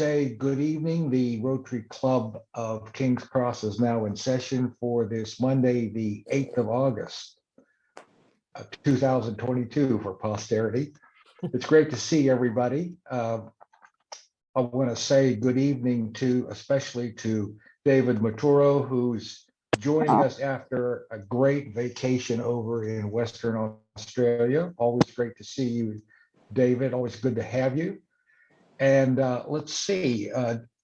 say good evening. The Rotary Club of King's Cross is now in session for this Monday, the 8th of August, 2022 for posterity. It's great to see everybody. I want to say good evening especially to David Maturo, who's joining us after a great vacation over in Western Australia. Always great to see you, David. Always good to have you. And let's see,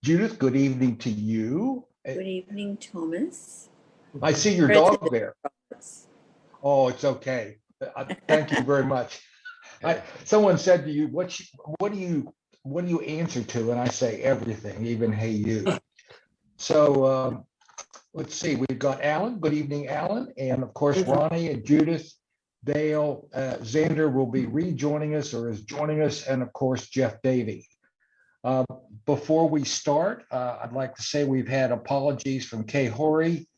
Judith, good evening to you. Good evening, Thomas. I see your dog there. Oh, it's okay. Thank you very much. Someone said to you, what do you answer to? And I say everything, even hey you. So let's see, we've got Allan. Good evening, Allan. And of course, Ronnie and Judith, Dale, Zander will be rejoining us or is joining us, and of course, Geoff Davey. Before we start, I'd like to say we've had apologies from Kay Horry,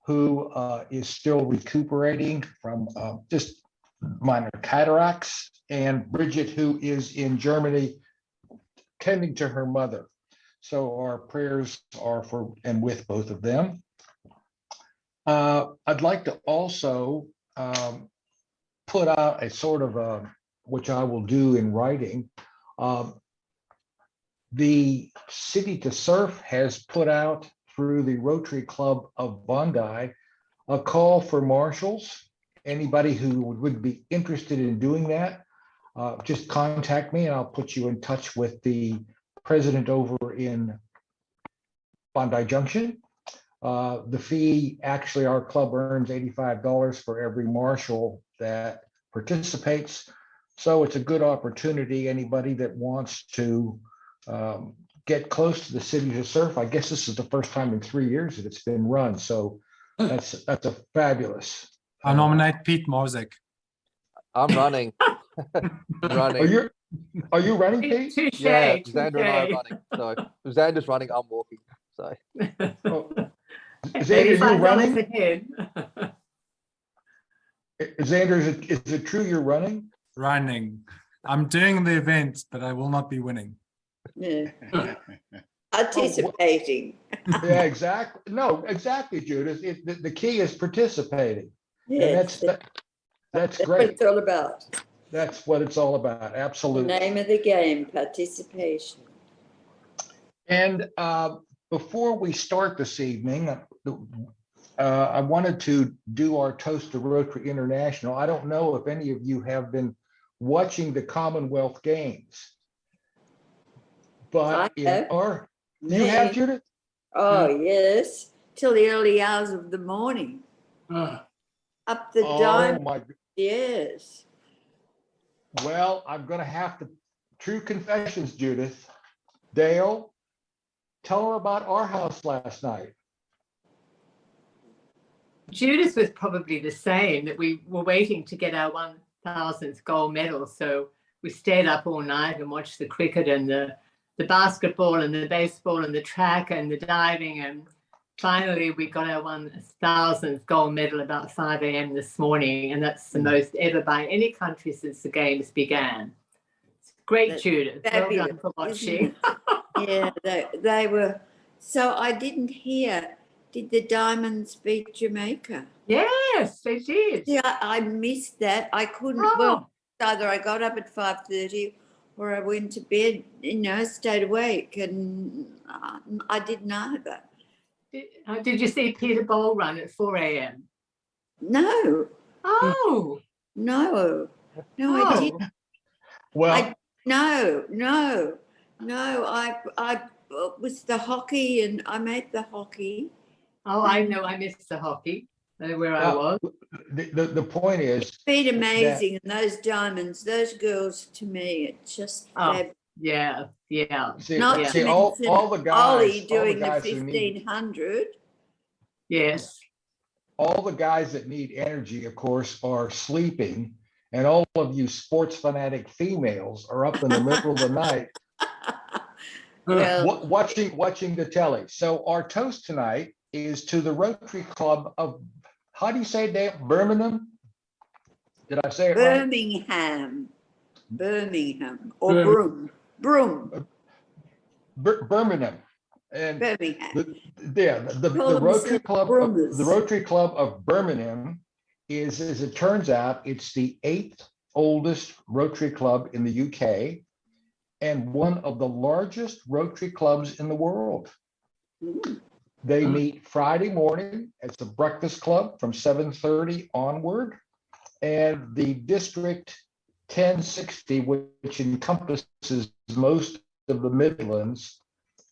who is still recuperating from just minor cataracts, and Bridget, who is in Germany tending to her mother. So our prayers are for and with both of them. I'd like to also put out a sort of which I will do in writing. The City to Surf has put out through the Rotary Club of Bondi a call for marshals. Anybody who would be interested in doing that, just contact me and I'll put you in touch with the president over in Bondi Junction. The fee, actually, our club earns $85 for every marshal that participates. So it's a good opportunity. Anybody that wants to get close to the City to Surf. I guess this is the first time in 3 years that it's been run. So that's a fabulous. I nominate Pete Morzek. I'm running. running. Are you running, Pete? Touché, Yeah, touché. Zander and I are running. So if Zander's running, I'm walking. So Oh. Zander, you running? Ahead. Zander, is it true you're running? Running. I'm doing the event, but I will not be winning. Yeah. Participating. Yeah, exactly. No, exactly, Judith. The key is participating. Yes, And that's what great. it's all about. That's what it's all about. The Absolutely. name of the game, participation. And before we start this evening, I wanted to do our toast to Rotary International. I don't know if any of you have been watching the Commonwealth Games, but you have, Judith? Oh, yes, till the early hours of the morning. Up the dome. My, Yes. well, I'm going to have to, true confessions, Judith. Dale, tell her about our house last night. Judith was probably the same, that we were waiting to get our 1000th gold medal. So we stayed up all night and watched the cricket and the basketball and the baseball and the track and the diving. And finally, we got our 1000th gold medal about 5 a.m. this morning. And that's the most ever by any country since the games began. It's great, that's Judith. Fabulous. Well done for watching. Yeah, they were. So I didn't hear. Did the Diamonds beat Jamaica? Yes, they did. Yeah, I missed that. I couldn't. Oh. Well, either I got up at 5:30 or I went to bed. Stayed awake, and I didn't know that. Did you see Peter Bowl run at 4 a.m.? No. Oh. No, I didn't. Well, No. I was the hockey, and I made the hockey. Oh, I know. I missed the hockey where I was. The point is, It's been amazing, and those diamonds, those girls, to me, it's just fabulous. Yeah. see, Not see, to all mention the guys, Ollie doing the all the guys who need, 1500. Yes. all the guys that need energy, of course, are sleeping, and all of you sports fanatic females are up in the middle of the night Well, watching the telly. So our toast tonight is to the Rotary Club of, how do you say that? Birmingham? Did I say it right? Birmingham, or Broome. Birmingham. And Birmingham. the Call Rotary themselves Club, Brummers. the Rotary Club of Birmingham is, as it turns out, it's the 8th oldest Rotary Club in the UK and one of the largest Rotary clubs in the world. Mm. They meet Friday morning as a breakfast club from 7:30 onward. And the District 1060, which encompasses most of the Midlands,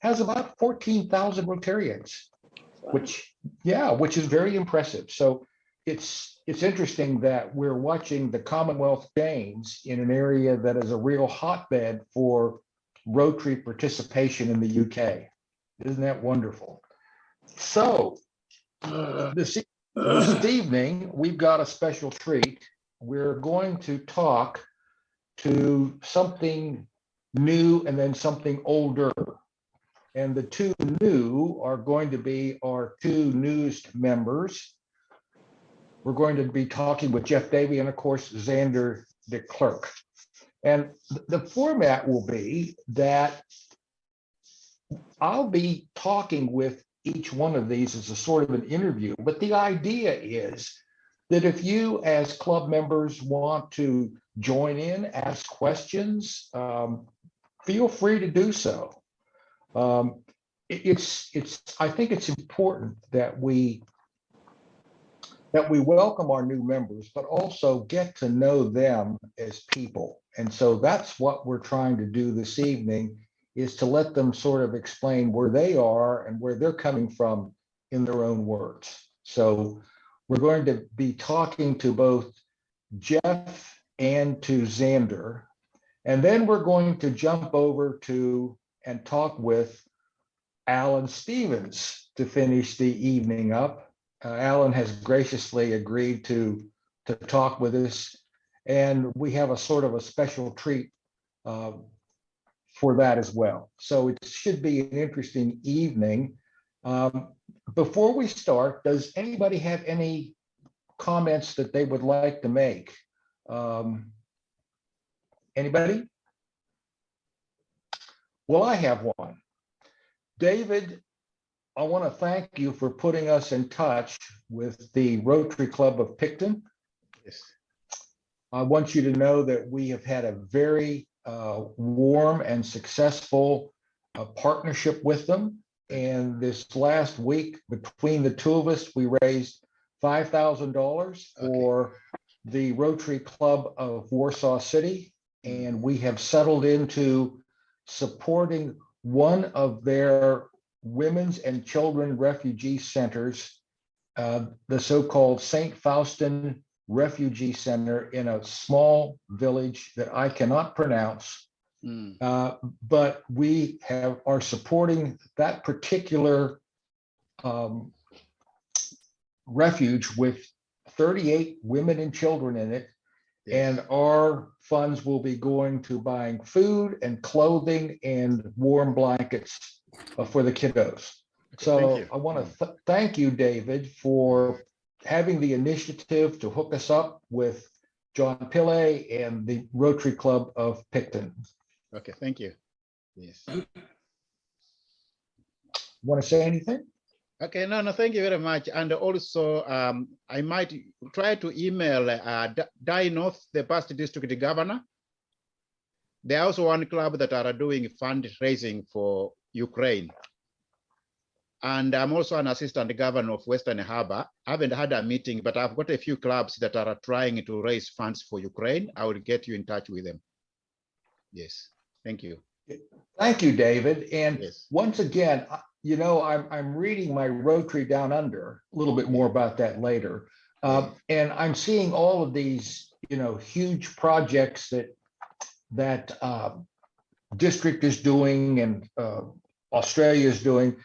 has about 14,000 Rotarians, which is very impressive. So it's interesting that we're watching the Commonwealth Games in an area that is a real hotbed for Rotary participation in the UK. Isn't that wonderful? So this evening, we've got a special treat. We're going to talk to something new and then something older. And the two new are going to be our two newest members. We're going to be talking with Geoff Davey and, of course, Zander De Klerk. And the format will be that I'll be talking with each one of these as a sort of an interview. But the idea is that if you as club members want to join in, ask questions, feel free to do so. I think it's important that we welcome our new members, but also get to know them as people. And so that's what we're trying to do this evening, is to let them sort of explain where they are and where they're coming from in their own words. So we're going to be talking to both Geoff and to Zander, and then we're going to jump over to and talk with Allan Stevens to finish the evening up. Allan has graciously agreed to talk with us, and we have a sort of a special treat for that as well. So it should be an interesting evening. Before we start, does anybody have any comments that they would like to make? Anybody? Well, I have one. David, I want to thank you for putting us in touch with the Rotary Club of Picton. Yes. I want you to know that we have had a very warm and successful partnership with them. And this last week, between the two of us, we raised $5,000 for the Rotary Club of Warsaw City. And we have settled into supporting one of their women's and children refugee centers, the so-called St. Faustin Refugee Center in a small village that I cannot pronounce. But we are supporting that particular refuge with 38 women and children in it. Yes. And our funds will be going to buying food and clothing and warm blankets for the kiddos. So I want to thank you, David, for having the initiative to hook us up with John Pillay and the Rotary Club of Picton. Okay, thank you. Yes. Want to say anything? Okay, no, thank you very much. And also, I might try to email Dai North, the past district governor. There are also one club that are doing fundraising for Ukraine. And I'm also an assistant governor of Western Harbour. I haven't had a meeting, but I've got a few clubs that are trying to raise funds for Ukraine. I will get you in touch with them. Yes, thank you. Thank you, David. And Yes. once again, you know, I'm reading my Rotary Down Under, a little bit more about that later. And I'm seeing all of these, you know, huge projects that district is doing and Australia is doing.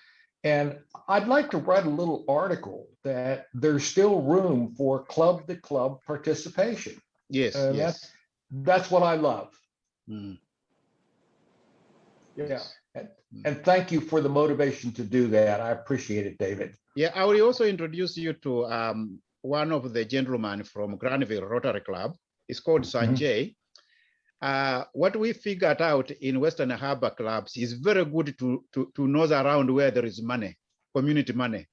And I'd like to write a little article that there's still room for club to club participation. Yes, yes. That's what I love. Yeah. And thank you for the motivation to do that. I appreciate it, David. Yeah, I will also introduce you to one of the gentlemen from Granville Rotary Club. It's called Sanjay. what we figured out in Western Harbour clubs is very good to nose around where there is money, community money.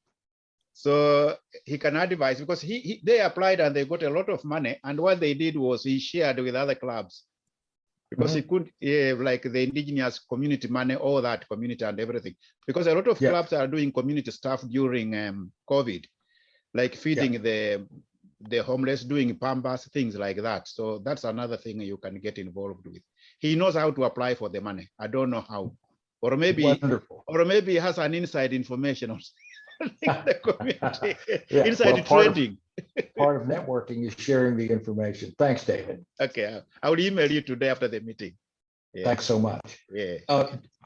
So he can advise, because they applied and they got a lot of money. And what they did was he shared with other clubs, because he could, like the indigenous community money, all that community and everything. Because a lot of clubs are doing community stuff during COVID, like feeding the homeless, doing pambas, things like that. So that's another thing you can get involved with. He knows how to apply for the money. I don't know how, or maybe, Wonderful. or maybe he has an inside information on the community, Yeah, inside well, part of- trading. Part of networking is sharing the information. Thanks, David. Okay, I will email you today after the meeting. Yeah. Thanks so much. Yeah.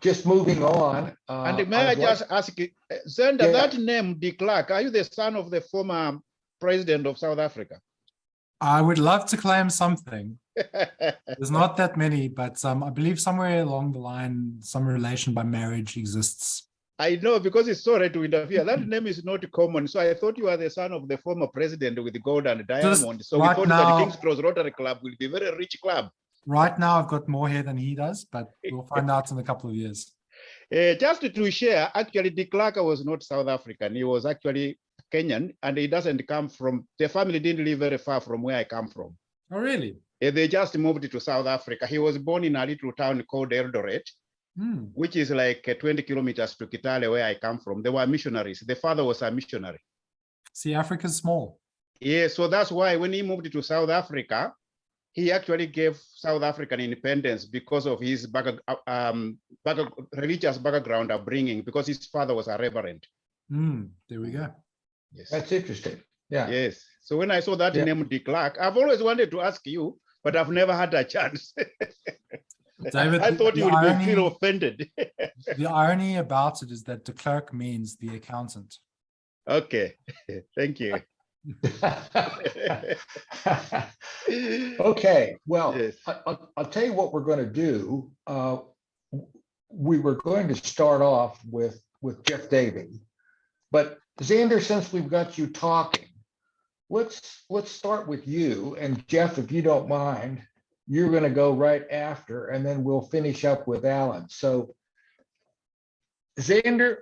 Just moving on. And may I just ask you, Zander, Yeah. that name, De Klerk, are you the son of the former president of South Africa? I would love to claim something. There's not that many, but I believe somewhere along the line, some relation by marriage exists. I know, because it's sorry to interfere. That name is not common. So I thought you were the son of the former president with the gold and diamond. So we right thought now- that King's Cross Rotary Club will be a very rich club. Right now, I've got more hair than he does, but we'll find out in a couple of years. Just to share, actually, De Klerk was not South African. He was actually Kenyan, and he doesn't come from, the family didn't live very far from where I come from. Oh, really? They just moved to South Africa. He was born in a little town called Eldoret, which is like 20 kilometers to Kitale, where I come from. They were missionaries. The father was a missionary. See, Africa's small. Yeah, so that's why when he moved to South Africa, he actually gave South African independence because of his religious background upbringing, because his father was a reverend. There we go. Yes. That's interesting. Yeah. Yes. So when I saw that Yeah. name, De Klerk, I've always wanted to ask you, but I've never had a chance. David, I thought you would feel offended. the irony about it is that De Klerk means the accountant. Okay, thank you. Okay, well, Yes. I'll tell you what we're going to do. We were going to start off with Geoff Davey, but Zander, since we've got you talking, let's start with you. And Geoff, if you don't mind, you're going to go right after, and then we'll finish up with Allan. So, Zander,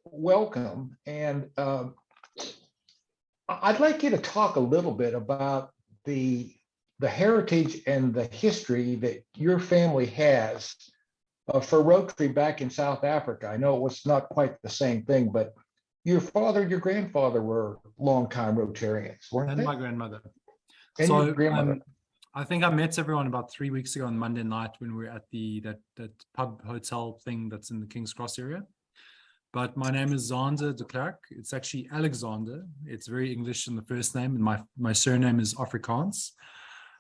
welcome, and I'd like you to talk a little bit about the heritage and the history that your family has for Rotary back in South Africa. I know it was not quite the same thing, but your father, your grandfather were longtime Rotarians, weren't And they? my grandmother. And So, your grandmother. I think I met everyone about 3 weeks ago on Monday night when we were at that pub hotel thing that's in the King's Cross area. But my name is Zander De Klerk. It's actually Alexander. It's very English in the first name, and my surname is Afrikaans.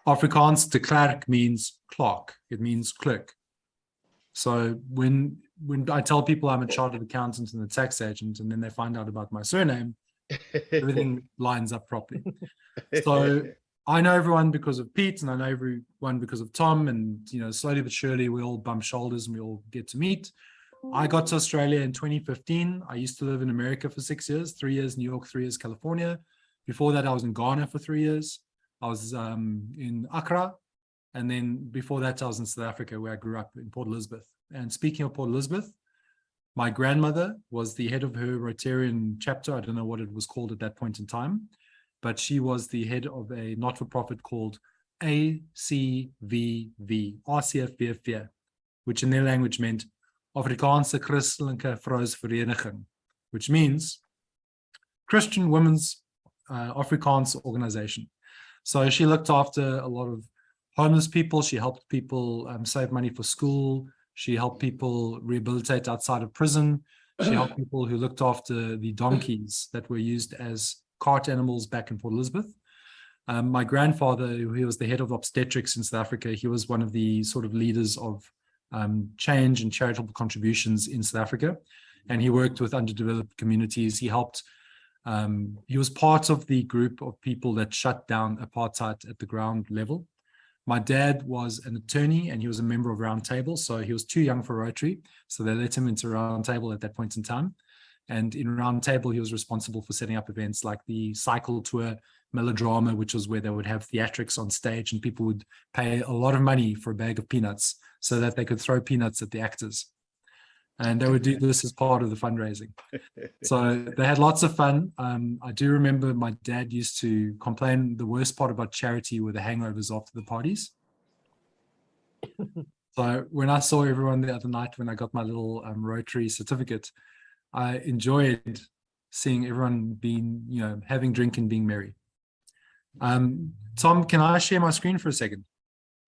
Afrikaans De Klerk means clerk. It means clerk. So when I tell people I'm a chartered accountant and a tax agent, and then they find out about my surname, everything lines up properly. So I know everyone because of Pete, and I know everyone because of Tom, and slowly but surely we all bump shoulders and we all get to meet. I got to Australia in 2015. I used to live in America for 6 years, 3 years New York, 3 years California. Before that, I was in Ghana for 3 years. I was in Accra. And then before that, I was in South Africa, where I grew up in Port Elizabeth. And speaking of Port Elizabeth, my grandmother was the head of her Rotarian chapter. I don't know what it was called at that point in time, but she was the head of a not-for-profit called ACVV, RCFVV, which in their language meant Afrikaanse Christelike Vrouwsvereniging, which means Christian Women's Afrikaans Organization. So she looked after a lot of homeless people. She helped people save money for school. She helped people rehabilitate outside of prison. She helped people who looked after the donkeys that were used as cart animals back in Port Elizabeth. My grandfather, he was the head of obstetrics in South Africa. He was one of the sort of leaders of change and charitable contributions in South Africa. And he worked with underdeveloped communities. He helped, he was part of the group of people that shut down apartheid at the ground level. My dad was an attorney and he was a member of Round Table. So he was too young for Rotary. So they let him into Round Table at that point in time. And in Round Table, he was responsible for setting up events like the cycle tour melodrama, which was where they would have theatrics on stage and people would pay a lot of money for a bag of peanuts so that they could throw peanuts at the actors. And they would do this as part of the fundraising. So they had lots of fun. I do remember my dad used to complain the worst part about charity were the hangovers after the parties. So when I saw everyone the other night, when I got my little Rotary certificate, I enjoyed seeing everyone being, having drink and being merry. Tom, can I share my screen for a second?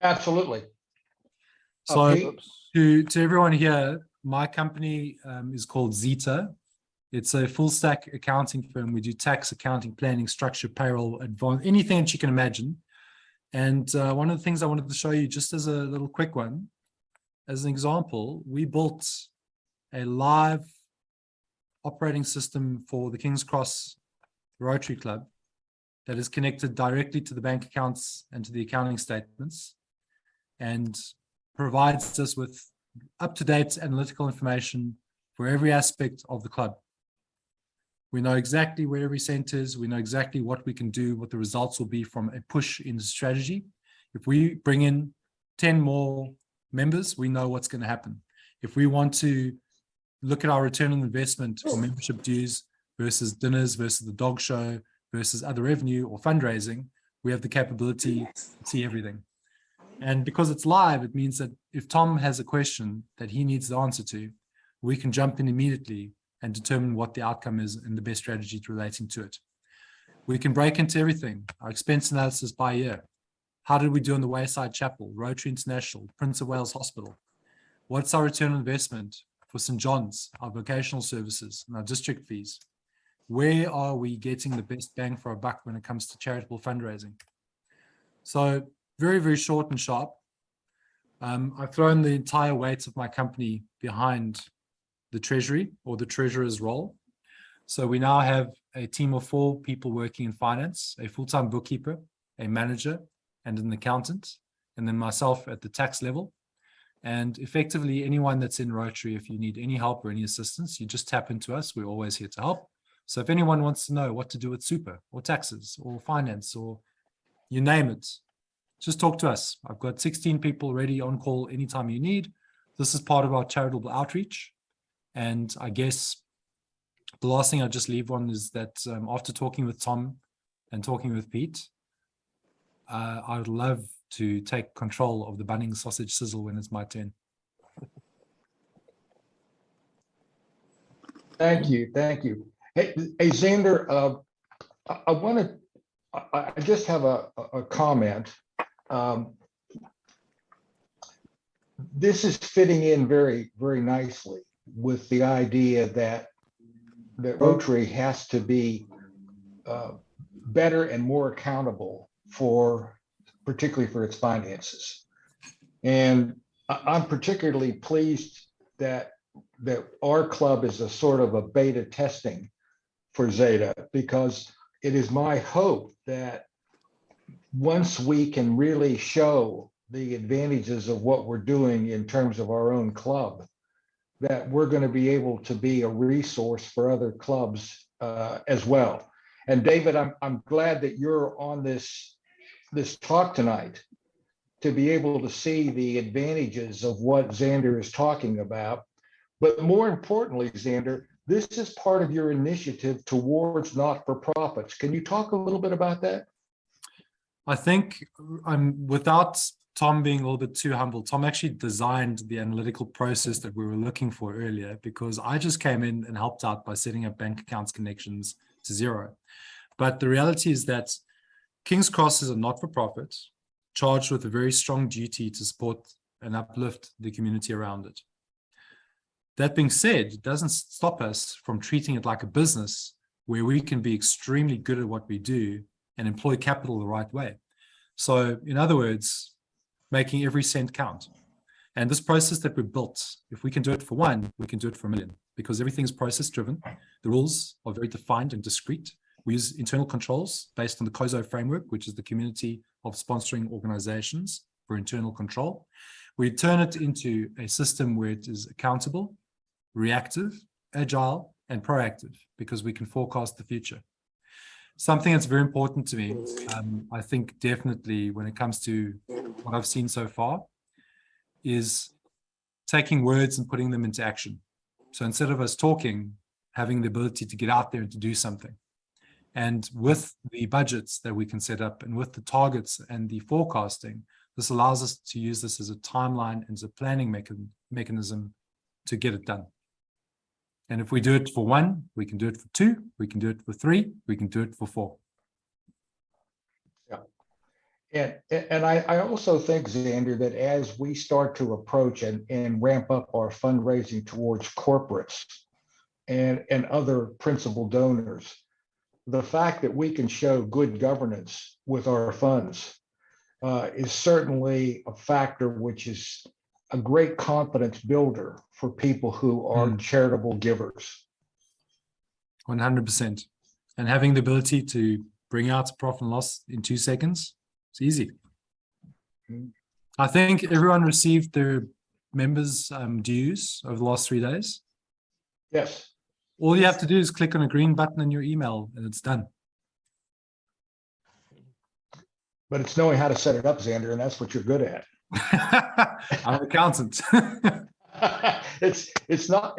Absolutely. So Okay. to everyone here, my company is called Zeta. It's a full stack accounting firm. We do tax, accounting, planning, structure, payroll, advance, anything that you can imagine. And one of the things I wanted to show you, just as a little quick one, as an example, we built a live operating system for the King's Cross Rotary Club that is connected directly to the bank accounts and to the accounting statements and provides us with up-to-date analytical information for every aspect of the club. We know exactly where every cent is. We know exactly what we can do, what the results will be from a push in strategy. If we bring in 10 more members, we know what's going to happen. If we want to look at our return on investment for membership dues versus dinners versus the dog show versus other revenue or fundraising, we have the capability to see everything. And because it's live, it means that if Tom has a question that he needs the answer to, we can jump in immediately and determine what the outcome is and the best strategy relating to it. We can break into everything, our expense analysis by year. How did we do on the Wayside Chapel, Rotary International, Prince of Wales Hospital? What's our return on investment for St. John's, our vocational services, and our district fees? Where are we getting the best bang for our buck when it comes to charitable fundraising? So very, very short and sharp. I've thrown the entire weight of my company behind the treasury or the treasurer's role. So we now have a team of 4 people working in finance, a full-time bookkeeper, a manager, and an accountant, and then myself at the tax level. And effectively, anyone that's in Rotary, if you need any help or any assistance, you just tap into us. We're always here to help. So if anyone wants to know what to do with super or taxes or finance or you name it, just talk to us. I've got 16 people ready on call anytime you need. This is part of our charitable outreach. And I guess the last thing I'll just leave on is that after talking with Tom and talking with Pete, I would love to take control of the Bunnings sausage sizzle when it's my turn. Thank you. Thank you. Hey, Zander, I just have a comment. This is fitting in very, very nicely with the idea that Rotary has to be better and more accountable particularly for its finances. And I'm particularly pleased that our club is a sort of a beta testing for Zeta, because it is my hope that once we can really show the advantages of what we're doing in terms of our own club, that we're going to be able to be a resource for other clubs as well. And David, I'm glad that you're on this talk tonight to be able to see the advantages of what Zander is talking about. But more importantly, Zander, this is part of your initiative towards not-for-profits. Can you talk a little bit about that? I think without Tom being a little bit too humble, Tom actually designed the analytical process that we were looking for earlier, because I just came in and helped out by setting up bank accounts connections to zero. But the reality is that King's Cross is a not-for-profit charged with a very strong duty to support and uplift the community around it. That being said, it doesn't stop us from treating it like a business where we can be extremely good at what we do and employ capital the right way. So in other words, making every cent count. And this process that we built, if we can do it for 1, we can do it for 1 million, because everything's process driven. The rules are very defined and discrete. We use internal controls based on the COSO framework, which is the community of sponsoring organizations for internal control. We turn it into a system where it is accountable, reactive, agile, and proactive, because we can forecast the future. something that's very important to me. I think definitely when it comes to what I've seen so far is taking words and putting them into action. So instead of us talking, having the ability to get out there and to do something. And with the budgets that we can set up and with the targets and the forecasting, this allows us to use this as a timeline and as a planning mechanism to get it done. And if we do it for 1, we can do it for 2, we can do it for 3, we can do it for 4. And I also think, Zander, that as we start to approach and ramp up our fundraising towards corporates and other principal donors, the fact that we can show good governance with our funds is certainly a factor which is a great confidence builder for people who are charitable givers. 100%. And having the ability to bring out profit and loss in 2 seconds, it's easy. I think everyone received their members' dues over the last 3 days. Yes. All you have to do is click on a green button in your email and it's done. But it's knowing how to set it up, Zander, and that's what you're good at. I'm an accountant. It's not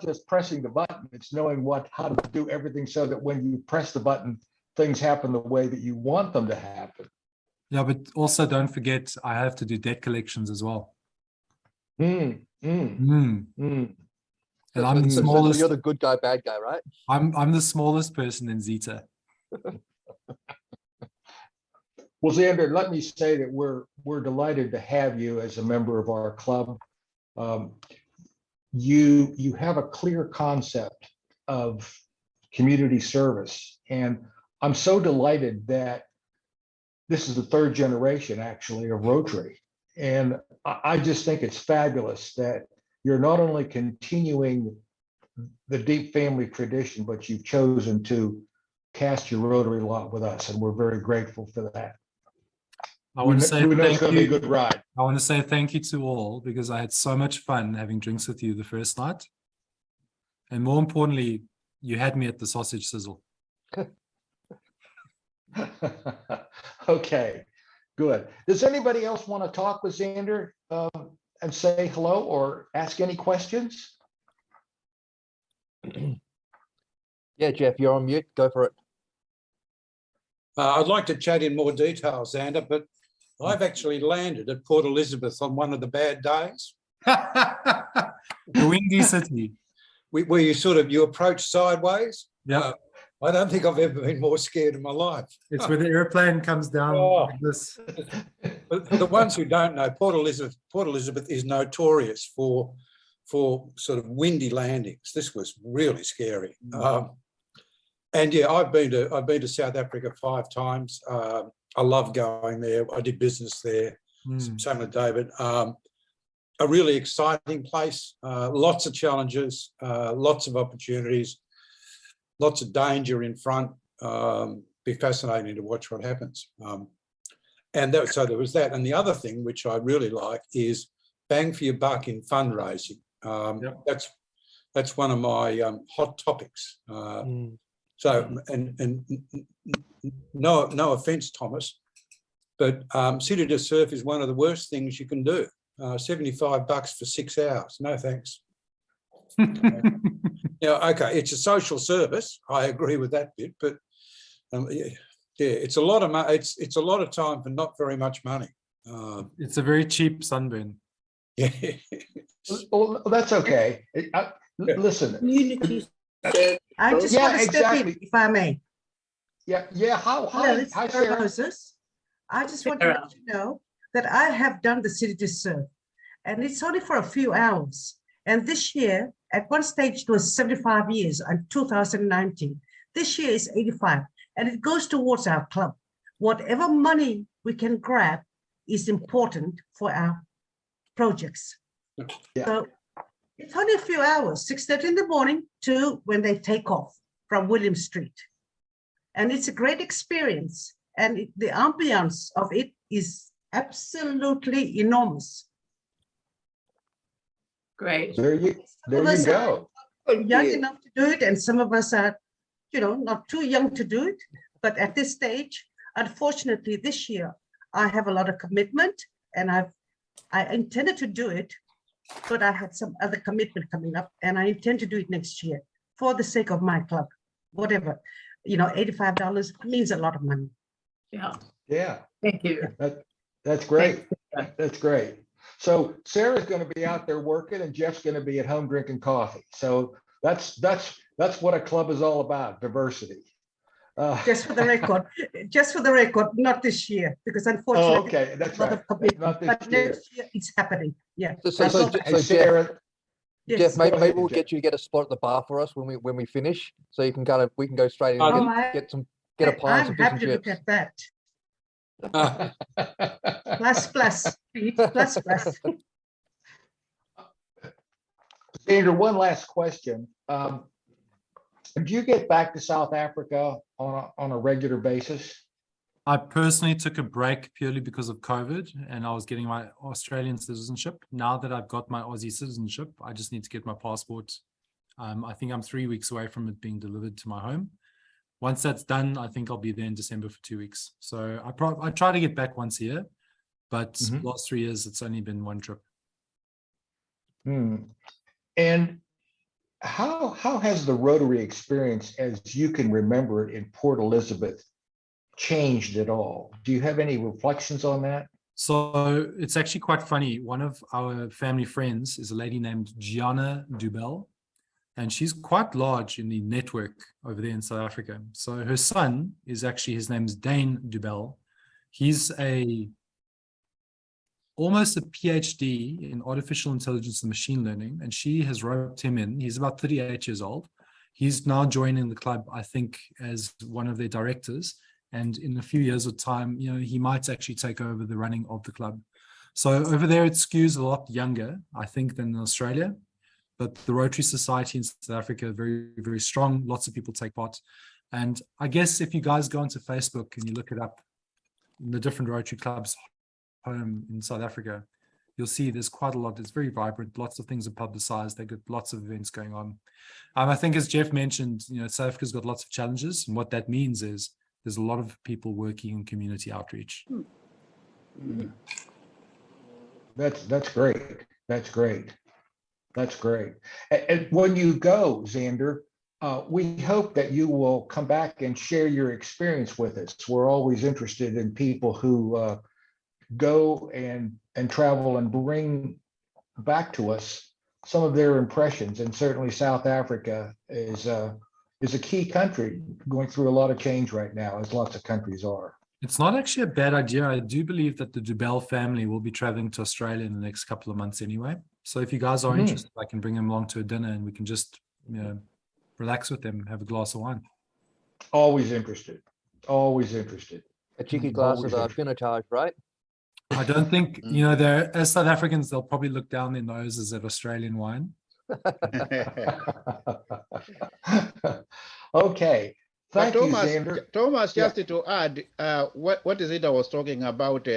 just pressing the button. It's knowing how to do everything so that when you press the button, things happen the way that you want them to happen. Yeah, but also don't forget, I have to do debt collections as well. And I'm the So smallest. you're the good guy, bad guy, right? I'm the smallest person in Zeta. Well, Zander, let me say that we're delighted to have you as a member of our club. You have a clear concept of community service, and I'm so delighted that this is the 3rd generation, actually, of Rotary. And I just think it's fabulous that you're not only continuing the deep family tradition, but you've chosen to cast your Rotary lot with us, and we're very grateful for that. I want to say we know it's thank going to be a you. good ride. I want to say thank you to all because I had so much fun having drinks with you the first night. And more importantly, you had me at the sausage sizzle. Okay, good. Does anybody else want to talk with Zander and say hello or ask any questions? Yeah, Geoff, you're on mute. Go for it. I'd like to chat in more detail, Zander, but I've actually landed at Port Elizabeth on one of the bad days. The windy city. Where you approach sideways. Yeah. I don't think I've ever been more scared in my life. It's where the airplane comes down like this. But for the ones who don't know, Port Elizabeth is notorious for sort of windy landings. This was really scary. And yeah, I've been to South Africa 5 times. I love going there. I did business there. Same with David. A really exciting place. Lots of challenges, lots of opportunities, lots of danger in front. Be fascinating to watch what happens. So there was that. And the other thing which I really like is bang for your buck in fundraising. That's one of my hot topics. So, and no offense, Thomas, but City to Surf is one of the worst things you can do. $75 for 6 hours. No thanks. Okay, it's a social service. I agree with that bit, but it's a lot of money. It's a lot of time for not very much money. It's a very cheap sunburn. Yeah. Well, that's okay. Listen. Community. I just want to step in, if I may. Yeah. Hi, Sarah Sarah. Moses. I just want to let you know that I have done the City to Serve, and it's only for a few hours. And this year, at one stage, it was 75 years, in 2019. This year is 85, and it goes towards our club. Whatever money we can grab is important for our projects. Yeah. So it's only a few hours, 6:30 in the morning to when they take off from William Street. And it's a great experience. And the ambiance of it is absolutely enormous. Great. There you go. Young enough to do it, and some of us are, not too young to do it, but at this stage, unfortunately, this year, I have a lot of commitment and I intended to do it, but I had some other commitment coming up and I intend to do it next year for the sake of my club, whatever, $85 means a lot of money. Yeah. Yeah, Thank you. that's great. That's great. So Sarah's going to be out there working and Jeff's going to be at home drinking coffee. So that's what a club is all about, diversity. Just for the record, not this year, because unfortunately. Oh, okay, that's a lot right. of commitment, Not this but year. next year it's happening. Yeah. So Hey, Jeff, Sarah, Yes. Jeff, Go maybe ahead, we'll Jeff. get you to get a spot at the bar for us when we finish, so you can we can go straight in Oh, and get a pie and some I'm fish and happy to look chips. at that. Plus. Andrew, one last question. Do you get back to South Africa on a regular basis? I personally took a break purely because of COVID and I was getting my Australian citizenship. Now that I've got my Aussie citizenship, I just need to get my passport. I think I'm 3 weeks away from it being delivered to my home. Once that's done, I think I'll be there in December for 2 weeks. So I try to get back once a year, but last 3 years, it's only been one trip. And how has the Rotary experience, as you can remember it in Port Elizabeth, changed at all? Do you have any reflections on that? So it's actually quite funny. One of our family friends is a lady named Gianna Dubel, and she's quite large in the network over there in South Africa. So her son is actually, his name's Dane Dubel. He's almost a PhD in artificial intelligence and machine learning, and she has roped him in. He's about 38 years old. He's now joining the club, I think, as one of their directors. And in a few years of time, he might actually take over the running of the club. So over there, it skews a lot younger, I think, than in Australia. But the Rotary Society in South Africa, very, very strong. Lots of people take part. And I guess if you guys go onto Facebook and you look it up, in the different Rotary clubs home in South Africa, you'll see there's quite a lot. It's very vibrant. Lots of things are publicized. They've got lots of events going on. I think, as Geoff mentioned, South Africa's got lots of challenges. And what that means is there's a lot of people working in community outreach. That's great. That's great. That's great. And when you go, Zander, we hope that you will come back and share your experience with us. We're always interested in people who go and travel and bring back to us some of their impressions. And certainly South Africa is a key country going through a lot of change right now, as lots of countries are. It's not actually a bad idea. I do believe that the Dubel family will be traveling to Australia in the next couple of months anyway. So if you guys are interested, I can bring them along to a dinner and we can just relax with them, have a glass of wine. Always interested. Always interested. A cheeky glass Always of interested. Pinotage, right? I don't think, they're, as South Africans, they'll probably look down their noses at Australian wine. Okay. Thank you, Thomas, Zander. Thomas, Yeah. just to add, what is it I was talking about?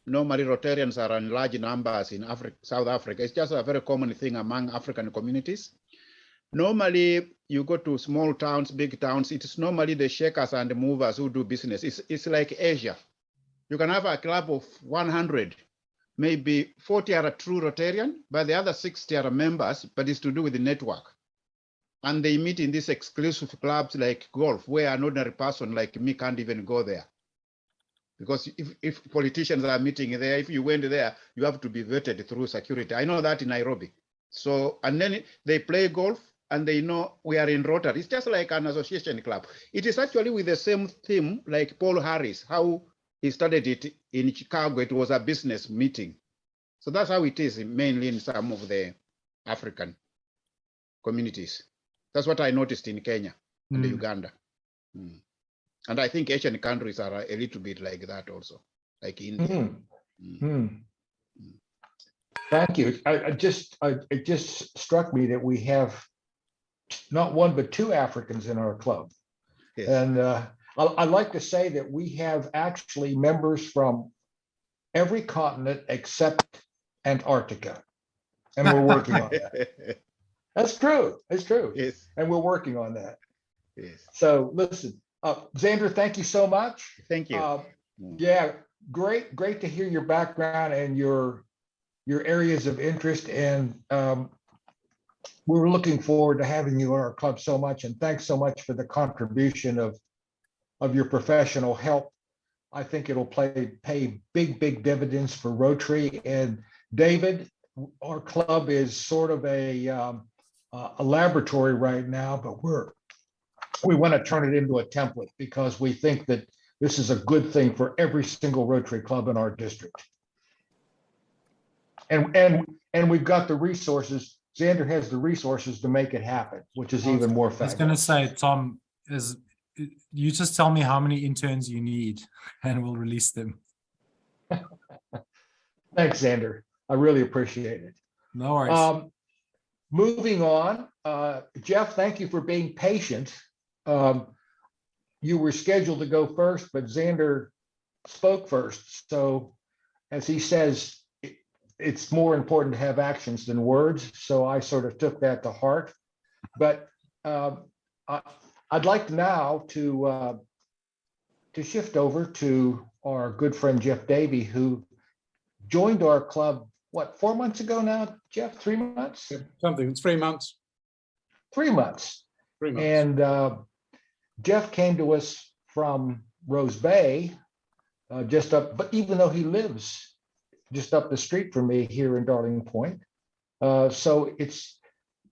Normally, Rotarians are in large numbers in South Africa. It's just a very common thing among African communities. Normally, you go to small towns, big towns. It's normally the shakers and the movers who do business. It's like Asia. You can have a club of 100, maybe 40 are a true Rotarian, but the other 60 are members, but it's to do with the network. And they meet in these exclusive clubs like golf, where an ordinary person like me can't even go there. Because if politicians are meeting there, if you went there, you have to be vetted through security. I know that in Nairobi. So, and then they play golf and they know we are in Rotary. It's just like an association club. It is actually with the same theme like Paul Harris, how he started it in Chicago. It was a business meeting. So that's how it is mainly in some of the African communities. That's what I noticed in Kenya and Uganda. And I think Asian countries are a little bit like that also, like India. Thank you. It just struck me that we have not one, but two Africans in our club. Yes. And I like to say that we have actually members from every continent except Antarctica. And we're working on that. That's true. It's true. Yes. And we're working on that. Yes. So listen, Zander, thank you so much. Thank you. Yeah, great to hear your background and your areas of interest. And we're looking forward to having you in our club so much. And thanks so much for the contribution of your professional help. I think it'll pay big dividends for Rotary. And David, our club is sort of a laboratory right now, but we want to turn it into a template because we think that this is a good thing for every single Rotary club in our district. And we've got the resources. Zander has the resources to make it happen, which is even more I was going to fabulous. say, Tom, you just tell me how many interns you need and we'll release them. Thanks, Zander. I really appreciate it. No worries. Moving on, Geoff, thank you for being patient. You were scheduled to go first, but Zander spoke first. So as he says, it's more important to have actions than words. So I sort of took that to heart. But I'd like now to shift over to our good friend Geoff Davey, who joined our club, what, 4 months ago now, Geoff? 3 months? Something, 3 months. 3 months. 3 months. And Geoff came to us from Rose Bay, just up, but even though he lives just up the street from me here in Darling Point. So it's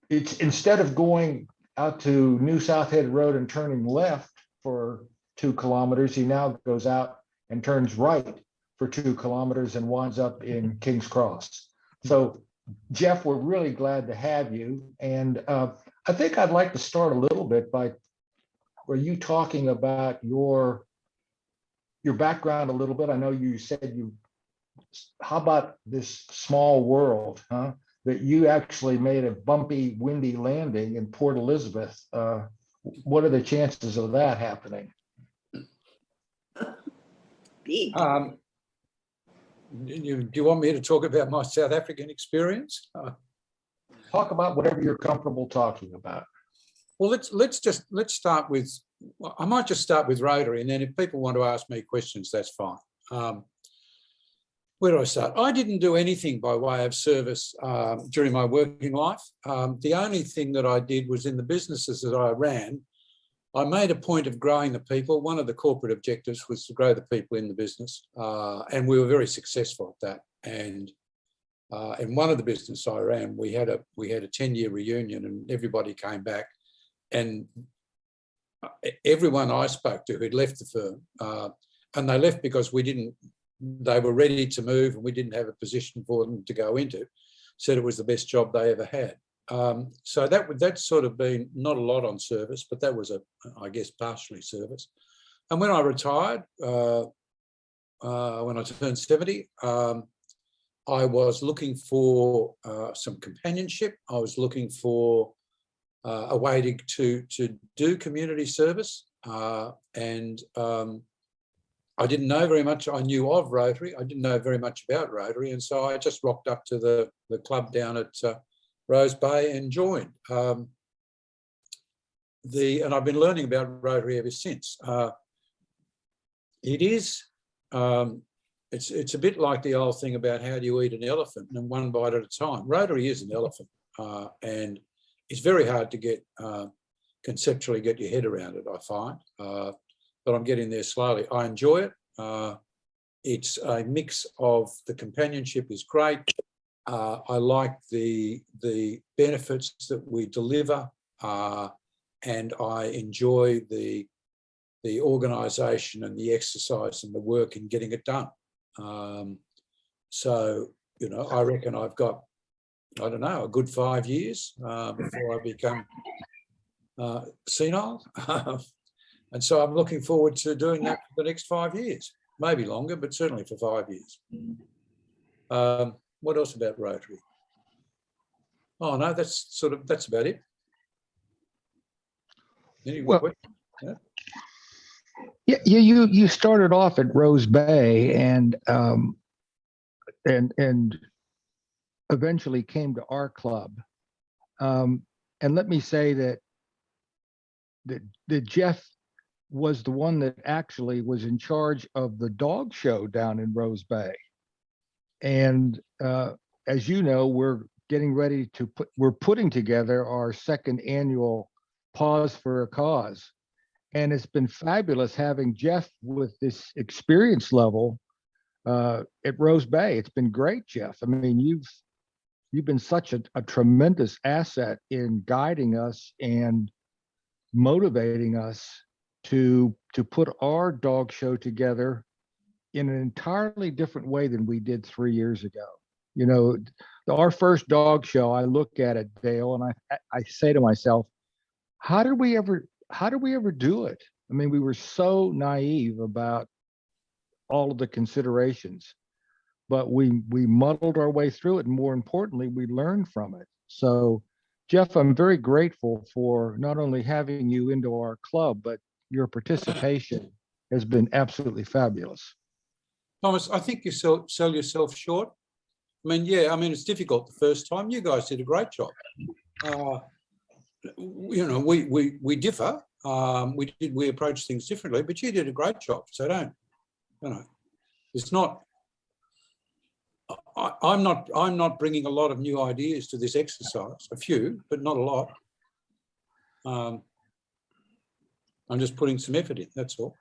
instead of going out to New South Head Road and turning left for 2 kilometers, he now goes out and turns right for 2 kilometers and winds up in King's Cross. So Geoff, we're really glad to have you. And I think I'd like to start a little bit by were you talking about your background a little bit. I know you said how about this small world, huh? That you actually made a bumpy, windy landing in Port Elizabeth. What are the chances of that happening? Big. Do you want me to talk about my South African experience? Talk about whatever you're comfortable talking about. Well, let's start with. I might just start with Rotary, and then if people want to ask me questions, that's fine. Where do I start? I didn't do anything by way of service during my working life. The only thing that I did was in the businesses that I ran, I made a point of growing the people. One of the corporate objectives was to grow the people in the business, and we were very successful at that. And in one of the business I ran, we had a 10-year reunion, and everybody came back, and everyone I spoke to who'd left the firm, and they left because they were ready to move and we didn't have a position for them to go into, said it was the best job they ever had. So that's sort of been not a lot on service, but that was I guess partially service. And when I retired, when I turned 70, I was looking for some companionship. I was looking for a way to do community service, and I didn't know very much. I knew of Rotary. I didn't know very much about Rotary, and so I just rocked up to the club down at Rose Bay and joined. And I've been learning about Rotary ever since. It's a bit like the old thing about how do you eat an elephant, and one bite at a time. Rotary is an elephant, and it's very hard to conceptually get your head around it, I find. But I'm getting there slowly. I enjoy it. It's a mix of the companionship is great. I like the benefits that we deliver, and I enjoy the organisation and the exercise and the work in getting it done. So, I reckon I've got, I don't know, a good 5 years before I become senile. And so I'm looking forward to doing that for the next 5 years, maybe longer, but certainly for 5 years. What else about Rotary? Oh no, that's about it. Any Well, questions? Yeah, you started off at Rose Bay and eventually came to our club. And let me say that that Geoff was the one that actually was in charge of the dog show down in Rose Bay. And as you know, we're getting ready to we're putting together our second annual Pause for a Cause. And it's been fabulous having Geoff with this experience level at Rose Bay. It's been great, Geoff. I mean, you've been such a tremendous asset in guiding us and motivating us to put our dog show together in an entirely different way than we did 3 years ago. You know, our first dog show, I look at it, Dale, and I say to myself, how did we ever do it? I mean, we were so naive about all of the considerations, but we muddled our way through it, and more importantly, we learned from it. So, Geoff, I'm very grateful for not only having you into our club, but your participation has been absolutely fabulous. Thomas, I think you sell yourself short. I mean, yeah, I mean, it's difficult the first time. You guys did a great job. You know, we differ. We approach things differently, but you did a great job. So don't, you know, it's not. I'm not bringing a lot of new ideas to this exercise. A few, but not a lot. I'm just putting some effort in. That's all.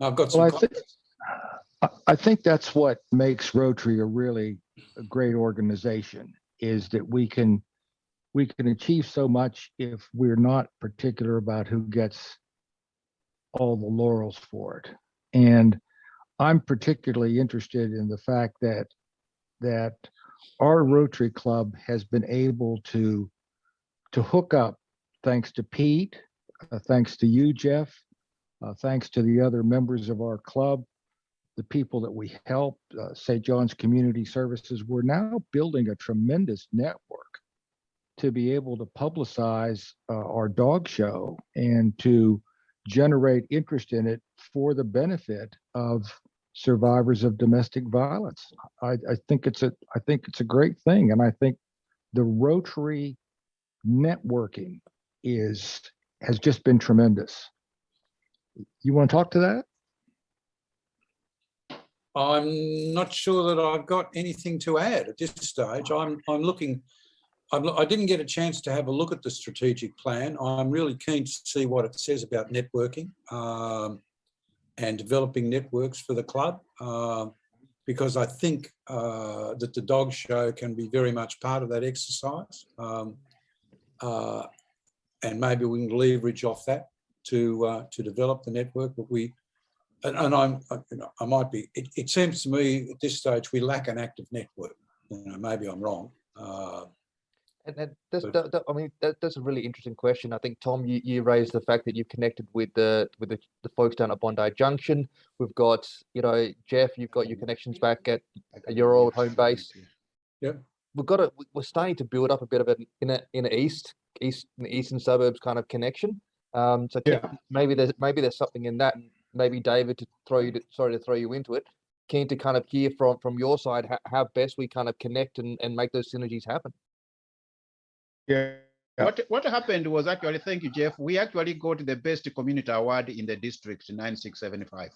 I've got some. Well, I think that's what makes Rotary a great organization, is that we can achieve so much if we're not particular about who gets all the laurels for it. And I'm particularly interested in the fact that our Rotary Club has been able to hook up, thanks to Pete, thanks to you, Geoff, thanks to the other members of our club, the people that we help, St. John's Community Services. We're now building a tremendous network to be able to publicize our dog show and to generate interest in it for the benefit of survivors of domestic violence. I think it's a great thing, and I think the Rotary networking has just been tremendous. You want to talk to that? I'm not sure that I've got anything to add at this stage. I'm looking. I didn't get a chance to have a look at the strategic plan. I'm really keen to see what it says about networking and developing networks for the club, because I think that the dog show can be very much part of that exercise, and maybe we can leverage off that to develop the network. But I might be. It seems to me at this stage we lack an active network. You know, maybe I'm wrong. And that's a really interesting question. I think, Tom, you raised the fact that you've connected with the folks down at Bondi Junction. We've got, you know, Geoff, you've got your connections back at your old home base. Yeah, we're starting to build up a bit of an eastern suburbs kind of connection. Maybe there's something in that. And maybe David, sorry to throw you into it, keen to kind of hear from your side how best we kind of connect and make those synergies happen. Yeah. What happened was actually, thank you, Geoff. We actually got the best community award in the district 9675.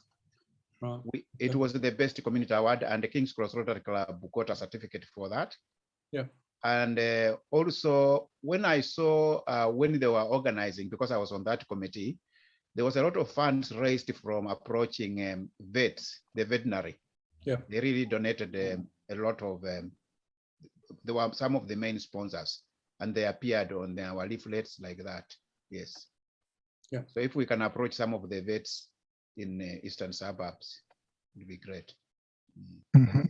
Right. It was the best community award, and the King's Cross Rotary Club got a certificate for that. Yeah. And also, when I saw when they were organizing, because I was on that committee, there was a lot of funds raised from approaching vets, the veterinary. Yeah. They really donated a lot of. There were some of the main sponsors, and they appeared on our leaflets like that. Yes. Yeah. So if we can approach some of the vets in eastern suburbs, it would be great. Mm-hmm.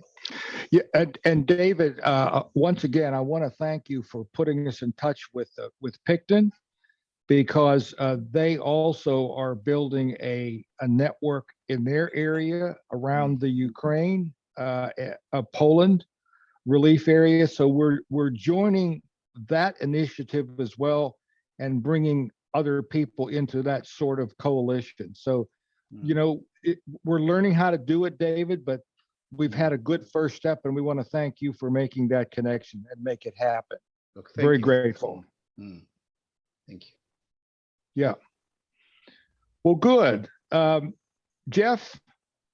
Yeah, and David, once again, I want to thank you for putting us in touch with Picton, because they also are building a network in their area around the Ukraine, Poland relief area. So we're joining that initiative as well and bringing other people into that sort of coalition. So, you know, we're learning how to do it, David, but we've had a good first step, and we want to thank you for making that connection and make it happen. Look, very grateful. Thank you. Yeah. Well, good. Geoff,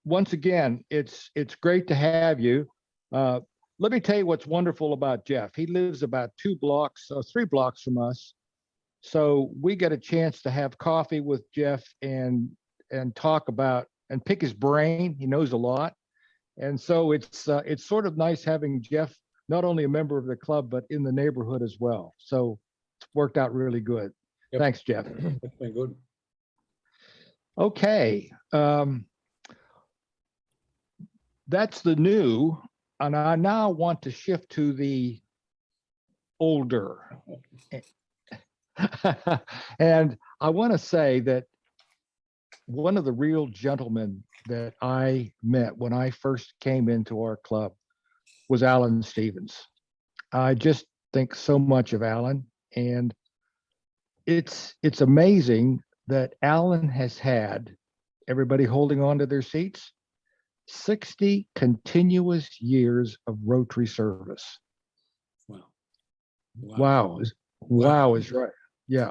once again, it's great to have you. Let me tell you what's wonderful about Geoff. He lives about 3 blocks from us. So we get a chance to have coffee with Geoff and talk about and pick his brain. He knows a lot. And so it's sort of nice having Geoff, not only a member of the club, but in the neighborhood as well. So it's worked out really good. Yep. Thanks, Geoff. That's been good. Okay. That's the new, and I now want to shift to the older. And I want to say that one of the real gentlemen that I met when I first came into our club was Allan Stevens. I just think so much of Allan, and it's amazing that Allan has had everybody holding on to their seats, 60 continuous years of Rotary service. Wow. Wow is right. Yeah,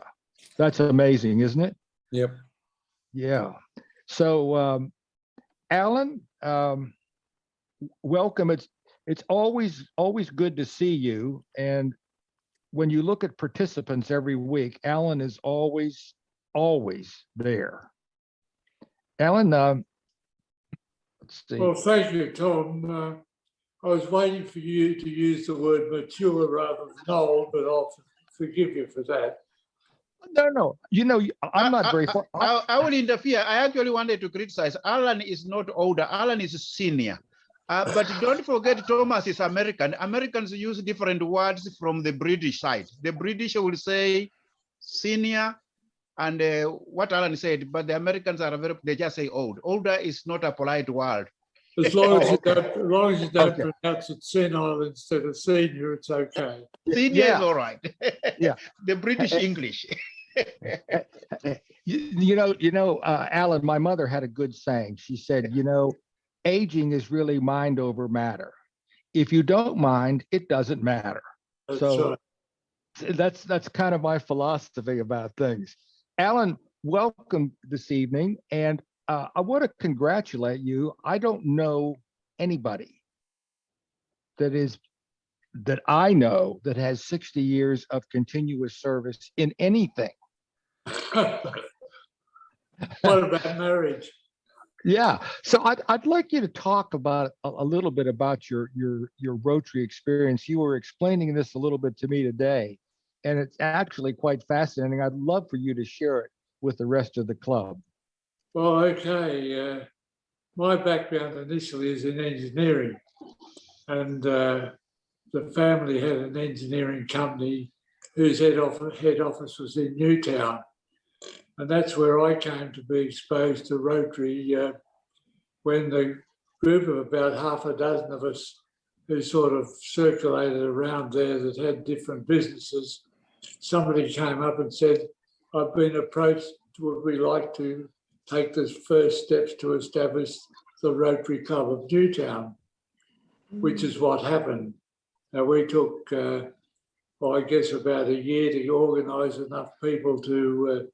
that's amazing, isn't it? Yep. Yeah. So, Allan, welcome. It's always good to see you. And when you look at participants every week, Allan is always there. Allan, let's see. Well, thank you, Tom. I was waiting for you to use the word mature rather than old, but I'll forgive you for that. No. I'm not very far. I will interfere. I actually wanted to criticize. Allan is not older. Allan is senior. But don't forget, Thomas is American. Americans use different words from the British side. The British will say senior and what Allan said, but the Americans are they just say old. Older is not a polite word. As long as you don't pronounce it senile instead of senior, it's okay. Senior is all right. Yeah. The British English. Allan, my mother had a good saying. She said, aging is really mind over matter. If you don't mind, it doesn't matter. That's So right. that's kind of my philosophy about things. Allan, welcome this evening. And I want to congratulate you. I don't know anybody that I know that has 60 years of continuous service in anything. What about marriage? Yeah. So I'd like you to talk about a little bit about your Rotary experience. You were explaining this a little bit to me today, and it's actually quite fascinating. I'd love for you to share it with the rest of the club. Well, okay. My background initially is in engineering, and the family had an engineering company whose head office was in Newtown. And that's where I came to be exposed to Rotary when the group of about half a dozen of us who sort of circulated around there that had different businesses, somebody came up and said, I've been approached, would we like to take the first steps to establish the Rotary Club of Newtown, which is what happened. Now we took, I guess about a year to organise enough people to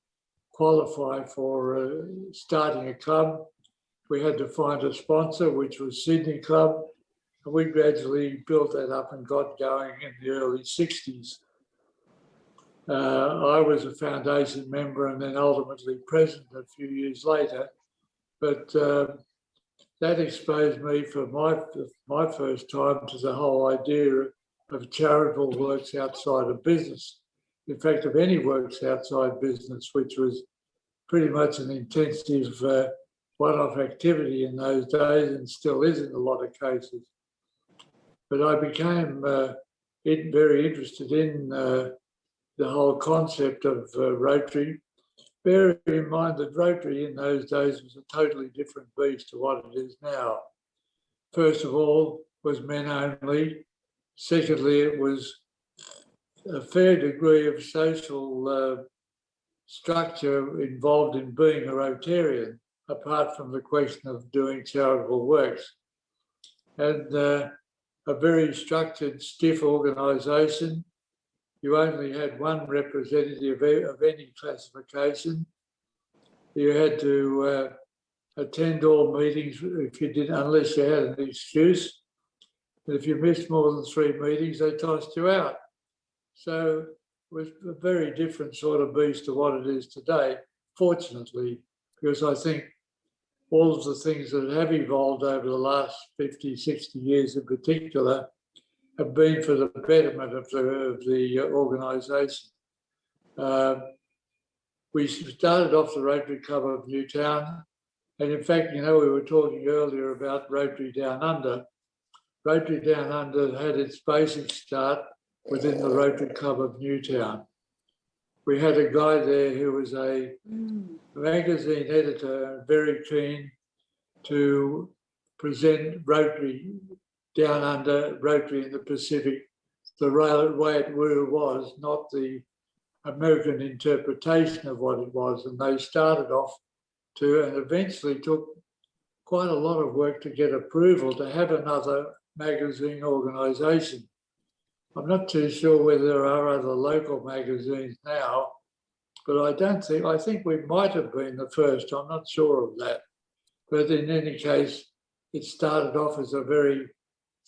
qualify for starting a club. We had to find a sponsor, which was Sydney Club, and we gradually built that up and got going in the early 60s. I was a foundation member and then ultimately president a few years later, but that exposed me for my first time to the whole idea of charitable works outside of business. In fact, of any works outside business, which was pretty much an intensive one-off activity in those days and still is in a lot of cases. But I became very interested in the whole concept of Rotary. Bear in mind that Rotary in those days was a totally different beast to what it is now. First of all, was men only. Secondly, it was a fair degree of social structure involved in being a Rotarian, apart from the question of doing charitable works. And a very structured, stiff organisation you only had one representative of any classification. You had to attend all meetings if you didn't, unless you had an excuse. And if you missed more than 3 meetings, they tossed you out. So it was a very different sort of beast to what it is today, fortunately, because I think all of the things that have evolved over the last 50, 60 years in particular have been for the betterment of the organisation. We started off the Rotary Club of Newtown, and in fact, you know, we were talking earlier about Rotary Down Under. Rotary Down Under had its basic start within the Rotary Club of Newtown. We had a guy there who was a magazine editor, very keen to present Rotary Down Under, Rotary in the Pacific, the way it was, not the American interpretation of what it was. And they started off to, and eventually took quite a lot of work to get approval to have another magazine organisation. I'm not too sure whether there are other local magazines now, but I think we might have been the first. I'm not sure of that. But in any case, it started off as a very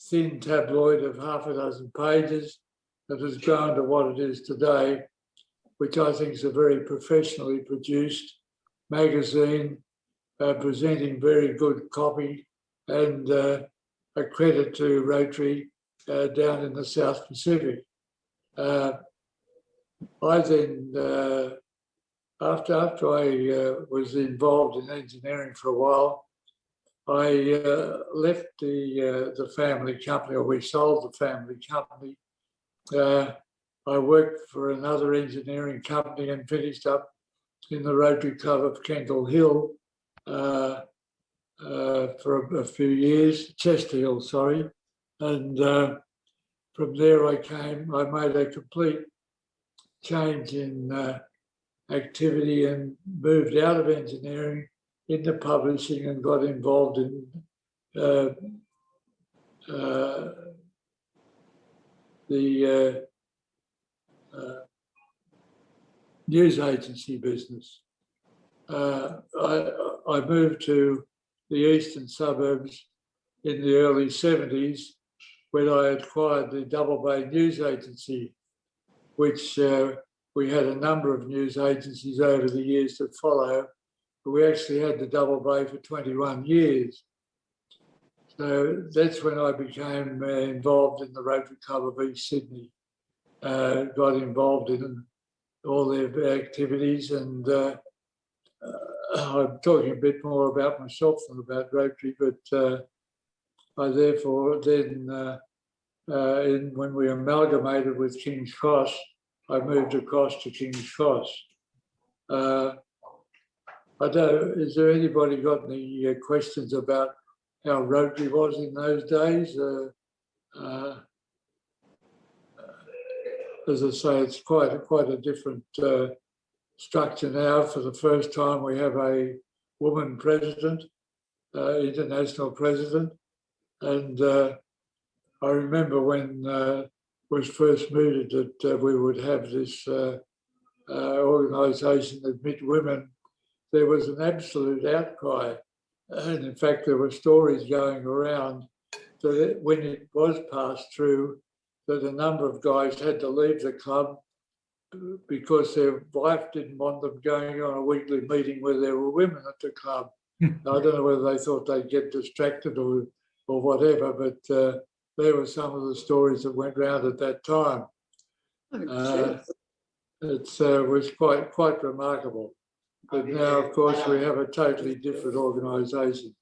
thin tabloid of half a dozen pages that has grown to what it is today, which I think is a very professionally produced magazine, presenting very good copy, and a credit to Rotary down in the South Pacific. I then, after I was involved in engineering for a while, I left the family company, or we sold the family company. I worked for another engineering company and finished up in the Rotary Club of Kendall Hill for a few years, Chester Hill, sorry. And from there I made a complete change in activity and moved out of engineering into publishing and got involved in the news agency business. I moved to the eastern suburbs in the early 70s when I acquired the Double Bay News Agency, which we had a number of news agencies over the years that follow, but we actually had the Double Bay for 21 years. So that's when I became involved in the Rotary Club of East Sydney, got involved in all their activities, and I'm talking a bit more about myself than about Rotary, but I therefore then, when we amalgamated with King's Cross, I moved across to King's Cross. I don't, is there anybody got any questions about how Rotary was in those days? As I say, it's quite a different structure now. For the first time, we have a woman president, international president, and I remember when it was first mooted that we would have this organisation admit women. There was an absolute outcry, and in fact, there were stories going around that when it was passed through, that a number of guys had to leave the club because their wife didn't want them going on a weekly meeting where there were women at the club. I don't know whether they thought they'd get distracted or whatever, but there were some of the stories that went round at that time. It was quite remarkable. But now, of course, we have a totally different organisation.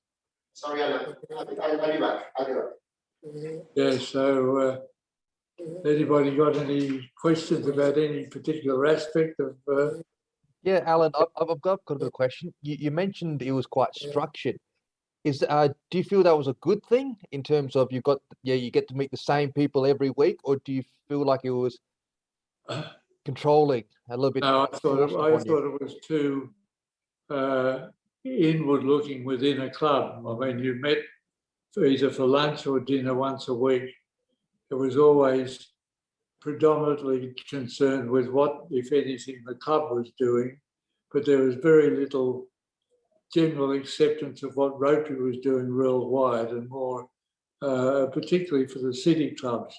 Sorry, Alan. I'll be back. I'll be back. Yeah, so anybody got any questions about any particular aspect of? Yeah, Alan, I've got a question. You mentioned it was quite structured. Do you feel that was a good thing in terms of you get to meet the same people every week, or do you feel like it was controlling a little bit? No, I thought it was too inward looking within a club. I mean, you met either for lunch or dinner once a week. It was always predominantly concerned with what, if anything, the club was doing, but there was very little general acceptance of what Rotary was doing worldwide, and more particularly for the city clubs.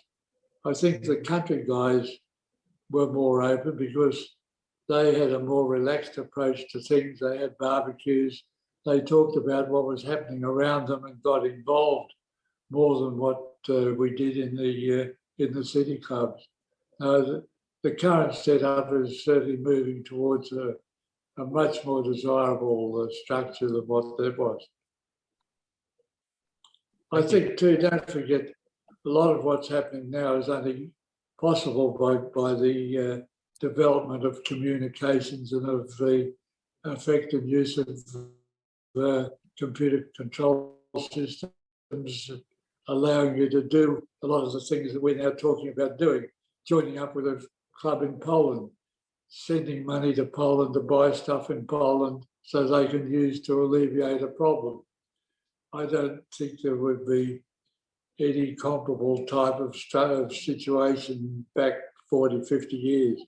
I think the country guys were more open because they had a more relaxed approach to things. They had barbecues. They talked about what was happening around them and got involved more than what we did in the city clubs. The current setup is certainly moving towards a much more desirable structure than what there was. I think too, don't forget, a lot of what's happening now is only possible by the development of communications and of the effective use of computer control systems, allowing you to do a lot of the things that we're now talking about doing, joining up with a club in Poland, sending money to Poland to buy stuff in Poland so they can use to alleviate a problem. I don't think there would be any comparable type of situation back 40, 50 years.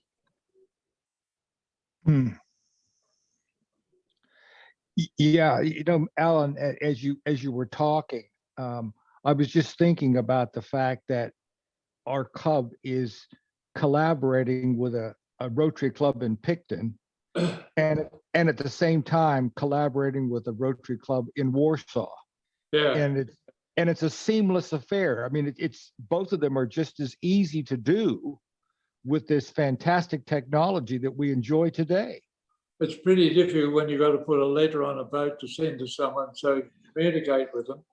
Yeah, Allan, as you were talking, I was just thinking about the fact that our club is collaborating with a Rotary club in Picton, and at the same time collaborating with a Rotary club in Warsaw. Yeah. And it's a seamless affair. I mean, it's both of them are just as easy to do with this fantastic technology that we enjoy today. It's pretty difficult when you've got to put a letter on a boat to send to someone, so communicate with them.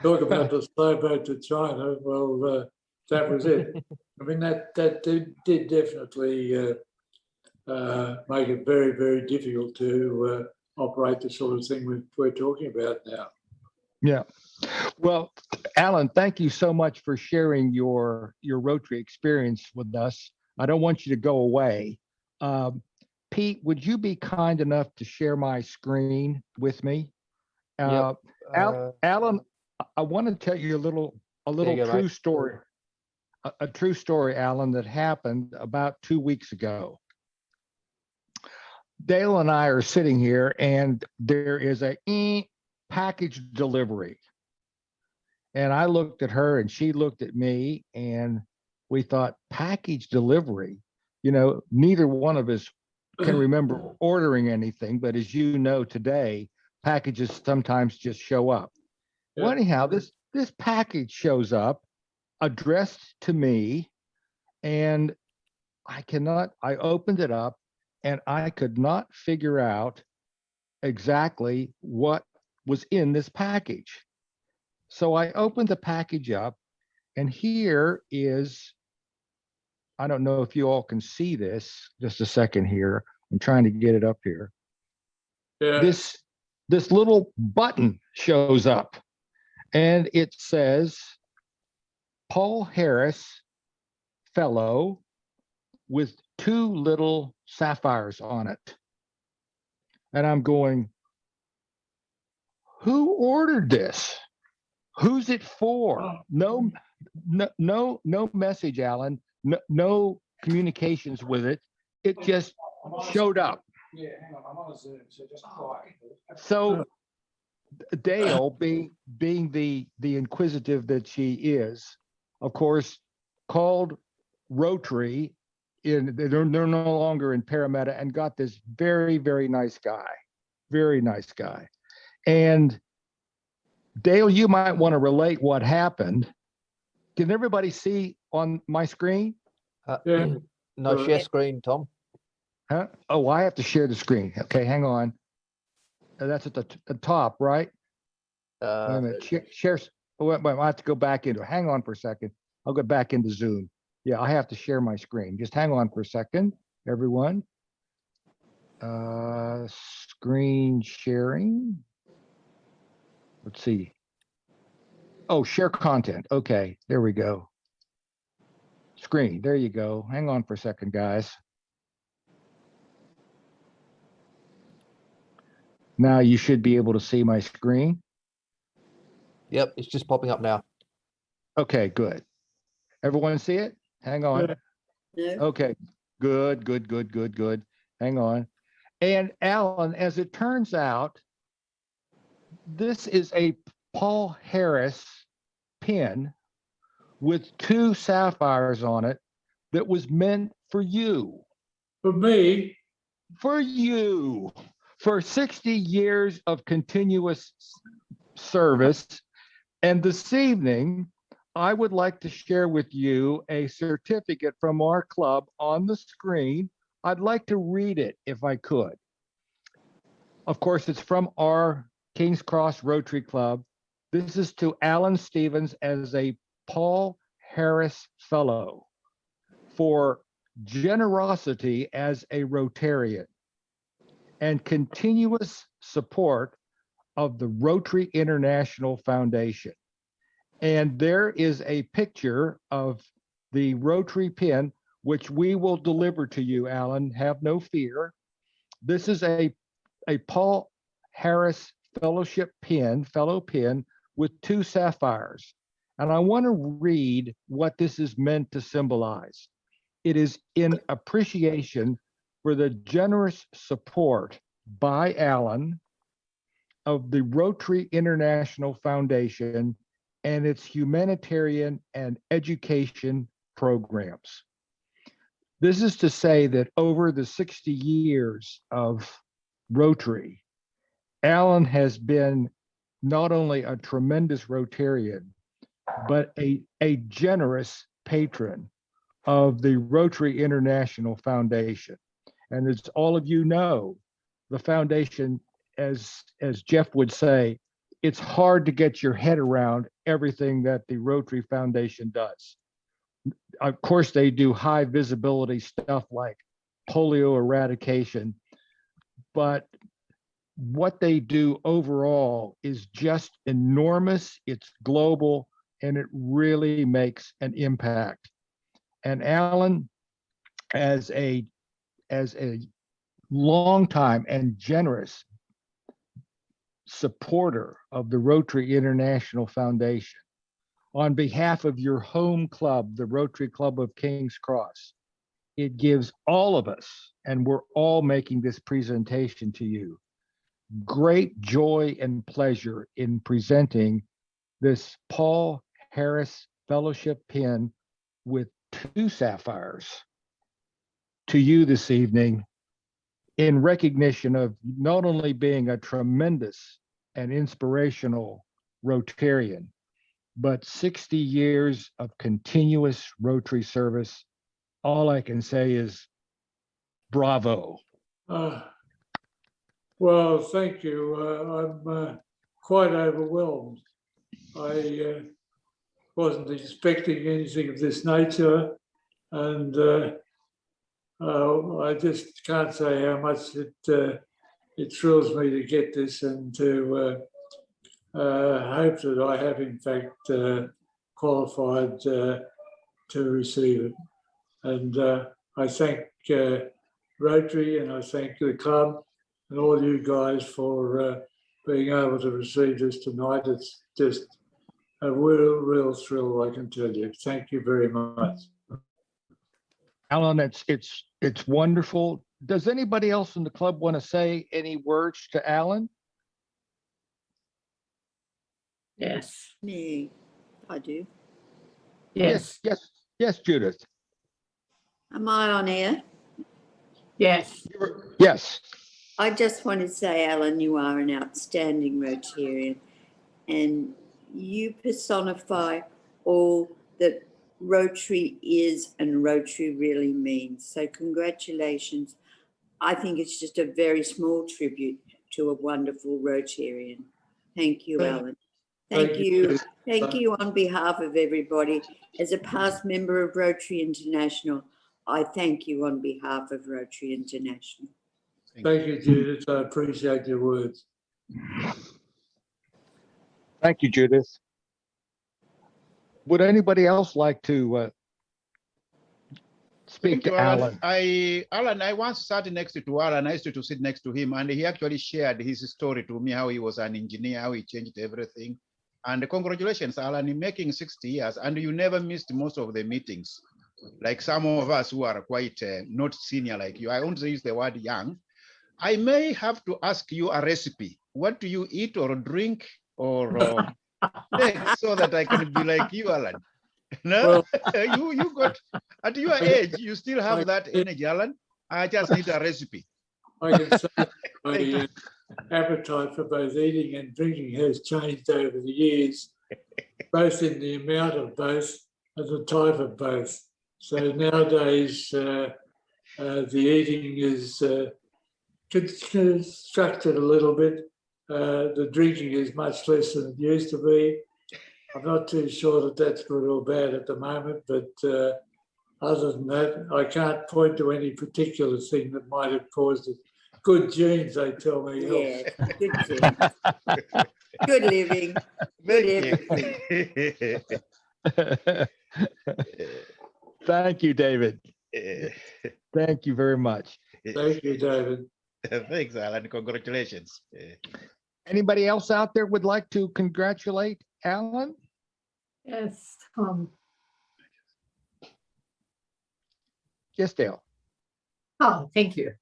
Talk about the slow boat to China. Well, that was it. I mean, that did definitely make it very, very difficult to operate the sort of thing we're talking about now. Yeah. Well, Allan, thank you so much for sharing your Rotary experience with us. I don't want you to go away. Pete, would you be kind enough to share my screen with me? Yep. Allan, I want to tell you a little true story. A true story, Allan, that happened about 2 weeks ago. Dale and I are sitting here, and there is a package delivery. And I looked at her, and she looked at me, and we thought, package delivery? Neither one of us can remember ordering anything, but as you know today, packages sometimes just show up. Yeah. Well, anyhow, this package shows up addressed to me, and I opened it up, and I could not figure out exactly what was in this package. So I opened the package up, and here is, I don't know if you all can see this, just a second here. I'm trying to get it up here. Yeah. This little button shows up, and it says, Paul Harris Fellow, with 2 little sapphires on it. And I'm going, who ordered this? Who's it for? No message, Allan. No communications with it. It just showed up. Yeah, hang on, I'm on a Zoom, so just quiet. So Dale, being the inquisitive that she is, of course, called Rotary. They're no longer in Parramatta, and got this very, very nice guy. And Dale, you might want to relate what happened. Can everybody see on my screen? Yeah. No, share screen, Tom. Huh? Oh, I have to share the screen. Okay, hang on. That's at the top, right? Wait a minute. Share. Wait, I have to go back into it. Hang on for a second. I'll go back into Zoom. Yeah, I have to share my screen. Just hang on for a second, everyone. Screen sharing. Let's see. Oh, share content. Okay, there we go. Screen, there you go. Hang on for a second, guys. Now you should be able to see my screen. Yep, it's just popping up now. Okay, good. Everyone see it? Hang on. Yeah. No? Okay, good, good, good, good, good. Hang on. And Alan, as it turns out, this is a Paul Harris pin with 2 sapphires on it that was meant for you. For me, For you. For 60 years of continuous service. And this evening, I would like to share with you a certificate from our club on the screen. I'd like to read it if I could. Of course, it's from our King's Cross Rotary Club. This is to Allan Stevens as a Paul Harris Fellow for generosity as a Rotarian and continuous support of the Rotary International Foundation. And there is a picture of the Rotary pin, which we will deliver to you, Alan. Have no fear. This is a Paul Harris Fellowship pin, fellow pin, with 2 sapphires. And I want to read what this is meant to symbolize. It is in appreciation for the generous support by Alan of the Rotary International Foundation and its humanitarian and education programs. This is to say that over the 60 years of Rotary, Alan has been not only a tremendous Rotarian, but a generous patron of the Rotary International Foundation. And as all of you know, the foundation, as Geoff would say, it's hard to get your head around everything that the Rotary Foundation does. Of course, they do high visibility stuff like polio eradication, but what they do overall is just enormous. It's global, and it really makes an impact. And Alan, as a long time and generous supporter of the Rotary International Foundation, on behalf of your home club, the Rotary Club of King's Cross, it gives all of us, and we're all making this presentation to you, great joy and pleasure in presenting this Paul Harris Fellowship pin with 2 sapphires to you this evening in recognition of not only being a tremendous and inspirational Rotarian, but 60 years of continuous Rotary service. All I can say is bravo. well, thank you. I'm quite overwhelmed. I wasn't expecting anything of this nature, and I just can't say how much it thrills me to get this and to hope that I have in fact qualified to receive it. And I thank Rotary, and I thank the club and all you guys for being able to receive this tonight. It's just a real thrill, I can tell you. Thank you very much. Alan, it's wonderful. Does anybody else in the club want to say any words to Alan? Yes. Me, I do. Yes. Yes, Judith. Am I on air? Yes. Yes. I just want to say, Alan, you are an outstanding Rotarian, and you personify all that Rotary is and Rotary really means. So congratulations. I think it's just a very small tribute to a wonderful Rotarian. Thank you, Alan. Thank you. Thank you on behalf of everybody. As a past member of Rotary International, I thank you on behalf of Rotary International. Thank you, Judith. I appreciate your words. Thank you, Judith. Would anybody else like to speak to Alan? Alan, I once sat next to Alan. I used to sit next to him, and he actually shared his story to me, how he was an engineer, how he changed everything. And congratulations, Alan, in making 60 years, and you never missed most of the meetings. Like some of us who are quite not senior like you. I won't use the word young. I may have to ask you a recipe. What do you eat or drink or take so that I can be like you, Alan? No, Well, you got, at your age, you still have that energy, Alan. I just need a recipe. I can say Thank you. my appetite for both eating and drinking has changed over the years, both in the amount of both and the type of both. So nowadays, the eating is constructed a little bit. The drinking is much less than it used to be. I'm not too sure that that's good or bad at the moment, but other than that, I can't point to any particular thing that might have caused it. Good genes, they tell me. Yeah, Helps. good genes. Good living. Good everything. Thank you, David. Thank you very much. Thank you, David. Thanks, Alan. Congratulations. Anybody else out there would like to congratulate Alan? Yes, Yes, Dale. Oh, thank you.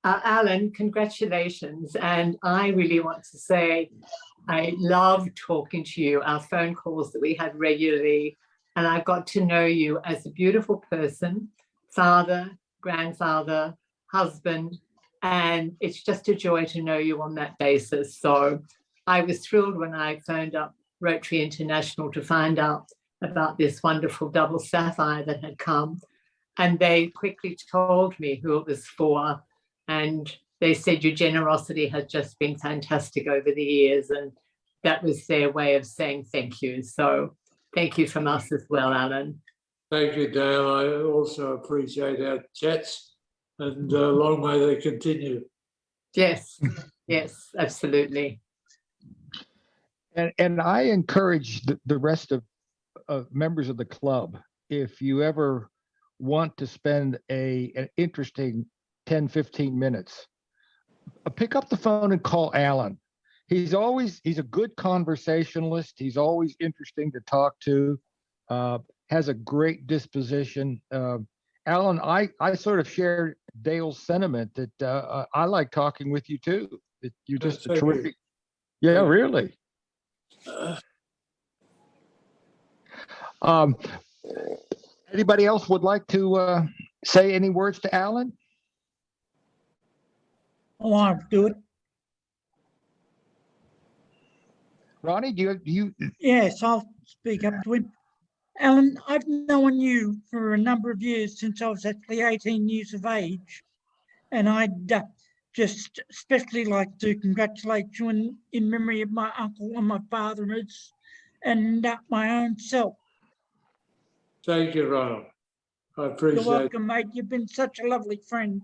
Alan, congratulations. And I really want to say I love talking to you, our phone calls that we had regularly. And I got to know you as a beautiful person, father, grandfather, husband, and it's just a joy to know you on that basis. So I was thrilled when I phoned up Rotary International to find out about this wonderful double sapphire that had come. And they quickly told me who it was for. And they said your generosity has just been fantastic over the years. And that was their way of saying thank you. So thank you from us as well, Alan. Thank you, Dale. I also appreciate our chats, and long may they continue. Yes, yes, absolutely. And I encourage the rest of members of the club, if you ever want to spend an interesting 10, 15 minutes, pick up the phone and call Alan. He's a good conversationalist. He's always interesting to talk to, has a great disposition. Alan, I sort of share Dale's sentiment that I like talking with you too. You're just a terrific. Yeah, really. Anybody else would like to say any words to Alan? Oh, I'll do it. Ronnie, do you? Yes, I'll speak up to him. Alan, I've known you for a number of years, since I was actually 18 years of age. And I'd just especially like to congratulate you in memory of my uncle and my father and my own self. Thank you, Ronald. I appreciate it. You're welcome, mate. You've been such a lovely friend.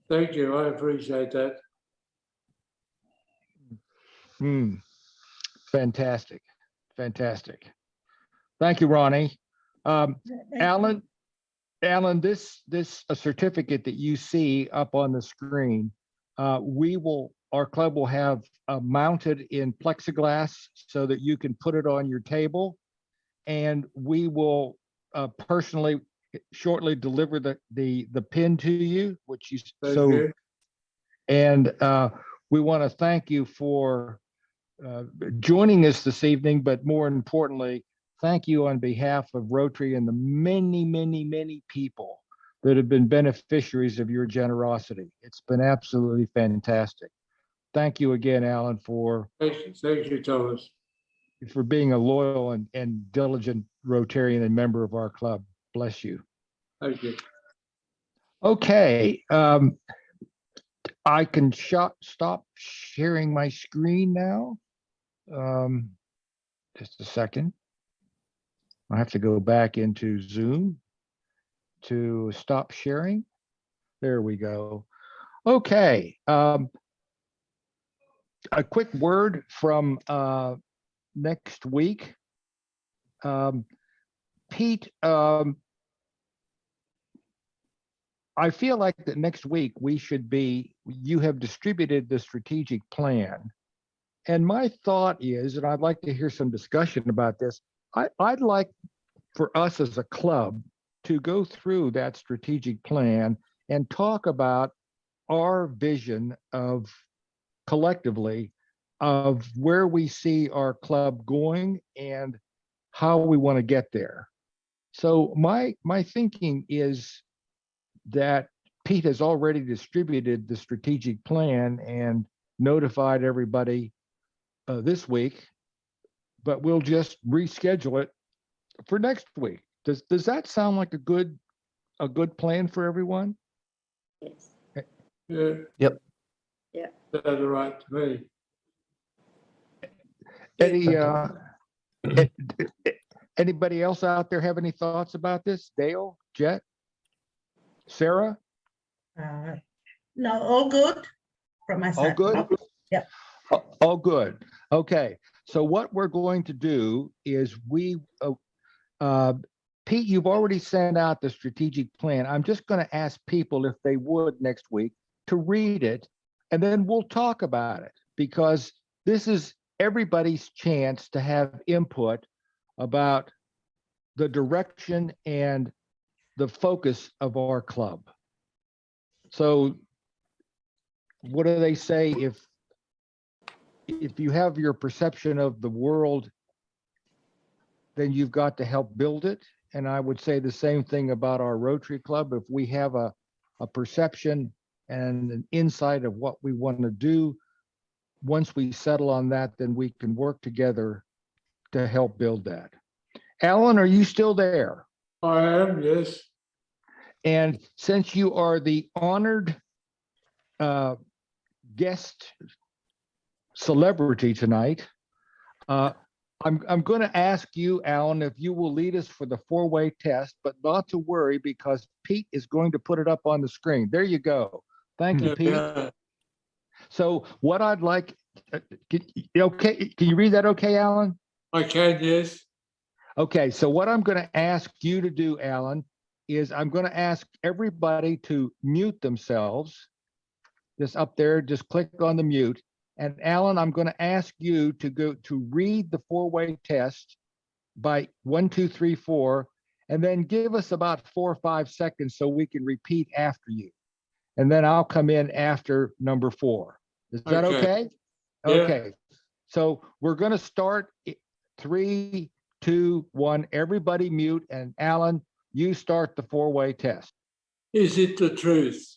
Thank you. I appreciate that. Fantastic. Fantastic. Thank you, Ronnie. Alan, this a certificate that you see up on the screen, our club will have mounted in plexiglass so that you can put it on your table, and we will personally shortly deliver the pin to you, which you Thank you. And we want to thank you for joining us this evening, but more importantly, thank you on behalf of Rotary and the many, many, many people that have been beneficiaries of your generosity. It's been absolutely fantastic. Thank you again, Alan, Thank you, Thomas. for being a loyal and diligent Rotarian and member of our club. Bless you. Thank you. Okay. I can stop sharing my screen now. Just a second. I have to go back into Zoom to stop sharing. There we go. Okay. A quick word from next week. Pete, I feel like that next week you have distributed the strategic plan, And my thought is, and I'd like to hear some discussion about this, I'd like for us as a club to go through that strategic plan and talk about our vision of collectively of where we see our club going and how we want to get there. So my thinking is that Pete has already distributed the strategic plan and notified everybody this week, but we'll just reschedule it for next week. Does that sound like a good plan for everyone? Yes. Yeah. Yep. Yeah. Sounds right to me. Anybody else out there have any thoughts about this? Dale, Jet, Sarah? No, all good from my side. All good? Yep. All good. Okay. So what we're going to do is Pete, you've already sent out the strategic plan. I'm just going to ask people if they would next week to read it, and then we'll talk about it, because this is everybody's chance to have input about the direction and the focus of our club. So what do they say? If you have your perception of the world, then you've got to help build it. And I would say the same thing about our Rotary Club. If we have a perception and an insight of what we want to do, once we settle on that, then we can work together to help build that. Allan, are you still there? I am, yes. And since you are the honored guest celebrity tonight, I'm going to ask you, Allan, if you will lead us for the four-way test, but not to worry, because Pete is going to put it up on the screen. There you go. Thank you, Pete. Yeah. So what I'd like, can you read that okay, Allan? I can, yes. Okay, so what I'm going to ask you to do, Allan, is I'm going to ask everybody to mute themselves. Just up there, just click on the mute. And Allan, I'm going to ask you to go to read the four-way test by 1, 2, 3, 4, and then give us about 4 or 5 seconds so we can repeat after you. And then I'll come in after number 4. Is that okay? Yeah. Okay. So we're going to start 3, 2, 1. Everybody mute. And Allan, you start the four-way test. Is it the truth?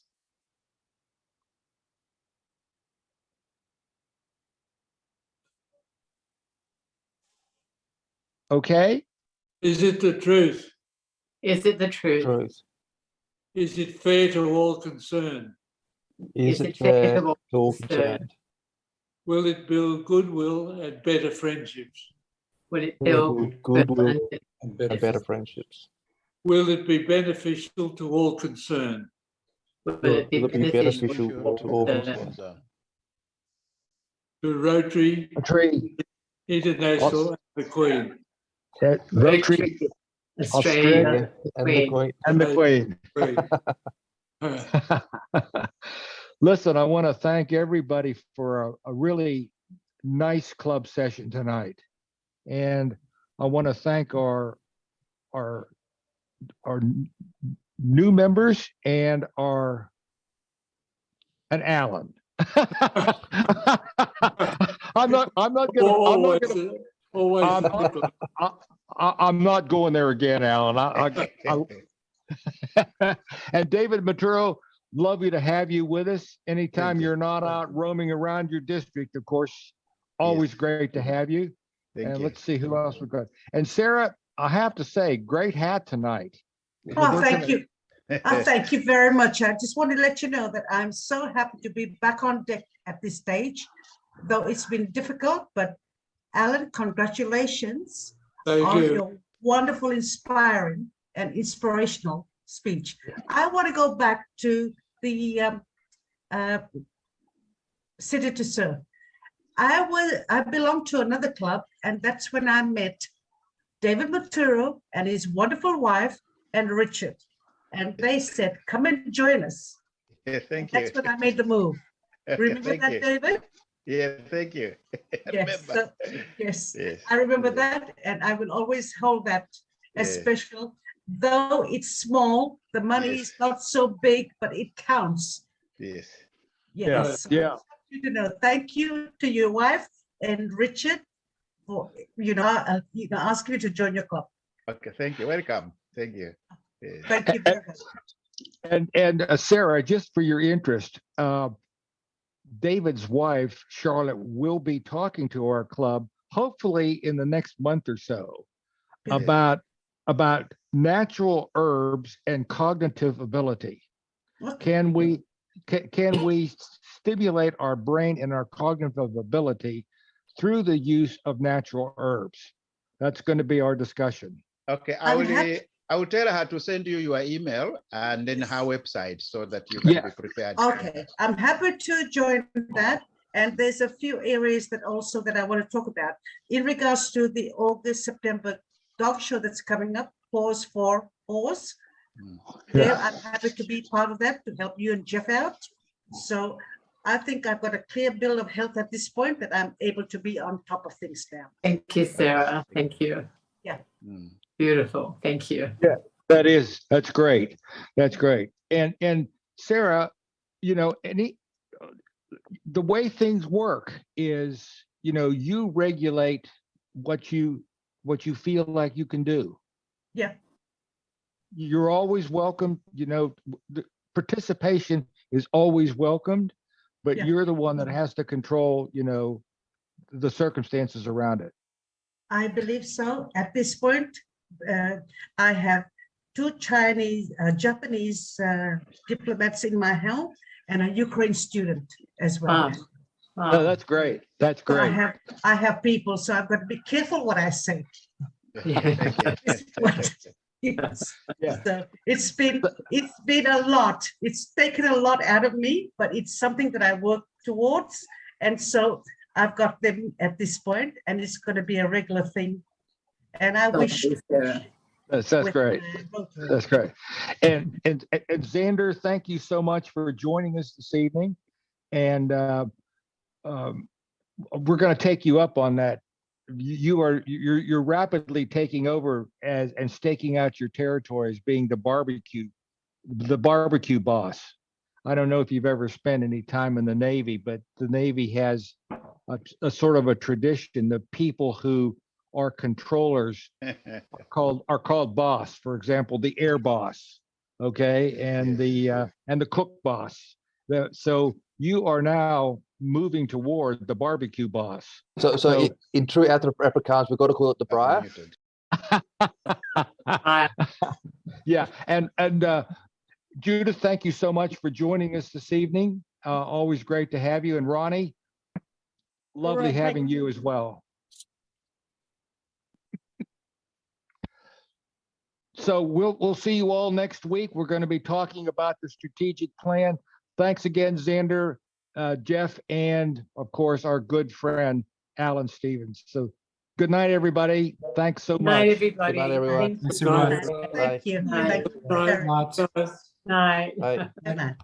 Okay. Is it the truth? Is it the truth? Truth. Is it fair to all concerned? Is it fair to all concerned? concerned? Will it build goodwill and better friendships? Will it Will build it build goodwill and And and better friendships? Will it be beneficial to all concerned? will it be Will it be beneficial beneficial to all concerned? concerned? To Rotary Rotary, International and the Queen. Rotary, Australia, And the Queen. and the Queen. Queen. Listen, I want to thank everybody for a really nice club session tonight. And I want to thank our new members and Allan. I'm not going there again, Allan. And David Maturo, lovely to have you with us. Anytime you're not out roaming around your district, of course, always great to have you. And let's see who else we've got. And Sarah, I have to say, great hat tonight. Oh, thank you. Thank you very much. I just want to let you know that I'm so happy to be back on deck at this stage, though it's been difficult. But Allan, congratulations on your wonderful, inspiring and inspirational speech. I want to go back to the City to Serve. I belong to another club, and that's when I met David Maturo and his wonderful wife and Richard. And they said, come and join us. Yeah, thank you. That's when I made the move. Remember that, David? Yeah, thank you. I Yes, remember. yes, Yes. I remember yes, that, and I will always hold that as yes, special. Though it's small, the money Yes. is not so big, but it counts. Yes. Yes. Yeah. You know, thank you to your wife and Richard for asking you to join your club. Okay, thank you. Welcome. Thank you. Yes. Thank you very much. And Sarah, just for your interest, David's wife, Charlotte, will be talking to our club, hopefully in the next month or so, Yes. about natural herbs and cognitive ability. Okay. Can we stimulate our brain and our cognitive ability through the use of natural herbs? That's going to be our discussion. Okay, I'm happy- I will tell her to send you your email and then her website so that you can Yeah. be prepared. Okay, I'm happy to join that. And there's a few areas that I want to talk about in regards to the August, September dog show that's coming up, Pause for Horse. There, I'm happy to be part of that to help you and Geoff out. So I think I've got a clear bill of health at this point that I'm able to be on top of things now. Thank you, Sarah. Thank you. Mm. Beautiful. Thank you. That's great. That's great. And Sarah, the way things work is, you regulate what you feel like you can do. Yeah. You're always welcome. The participation is always welcomed, but Yeah. you're the one that has to control, the circumstances around it. I believe so. At this point, I have two Japanese diplomats in my home and a Ukraine student as well. Wow. Oh, that's great. That's So great. I have people, so I've got to be careful what I say. Thank you. Yes. Yeah. So it's been a lot. It's taken a lot out of me, but it's something that I work towards. And so I've got them at this point, and it's going to be a regular thing. And I wish. That's great. That's great. And Zander, thank you so much for joining us this evening. And we're going to take you up on that. You're rapidly taking over and staking out your territories, being the barbecue boss. I don't know if you've ever spent any time in the Navy, but the Navy has a sort of a tradition. The people who are controllers are called boss. For example, the air boss, okay, and the cook boss. So you are now moving toward the barbecue boss. So in true Afrikaans, we've got to call it the briar. Yeah, and Judith, thank you so much for joining us this evening. Always great to have you. And Ronnie, lovely having you as well. So we'll see you all next week. We're going to be talking about the strategic plan. Thanks again, Zander, Geoff, and of course our good friend Allan Stevens. So good night, everybody. Thanks so much. Good night, everybody. Good night, everyone. Thanks, everyone. Thank you. Night. Thank you. Night. Night. Bye. Good night.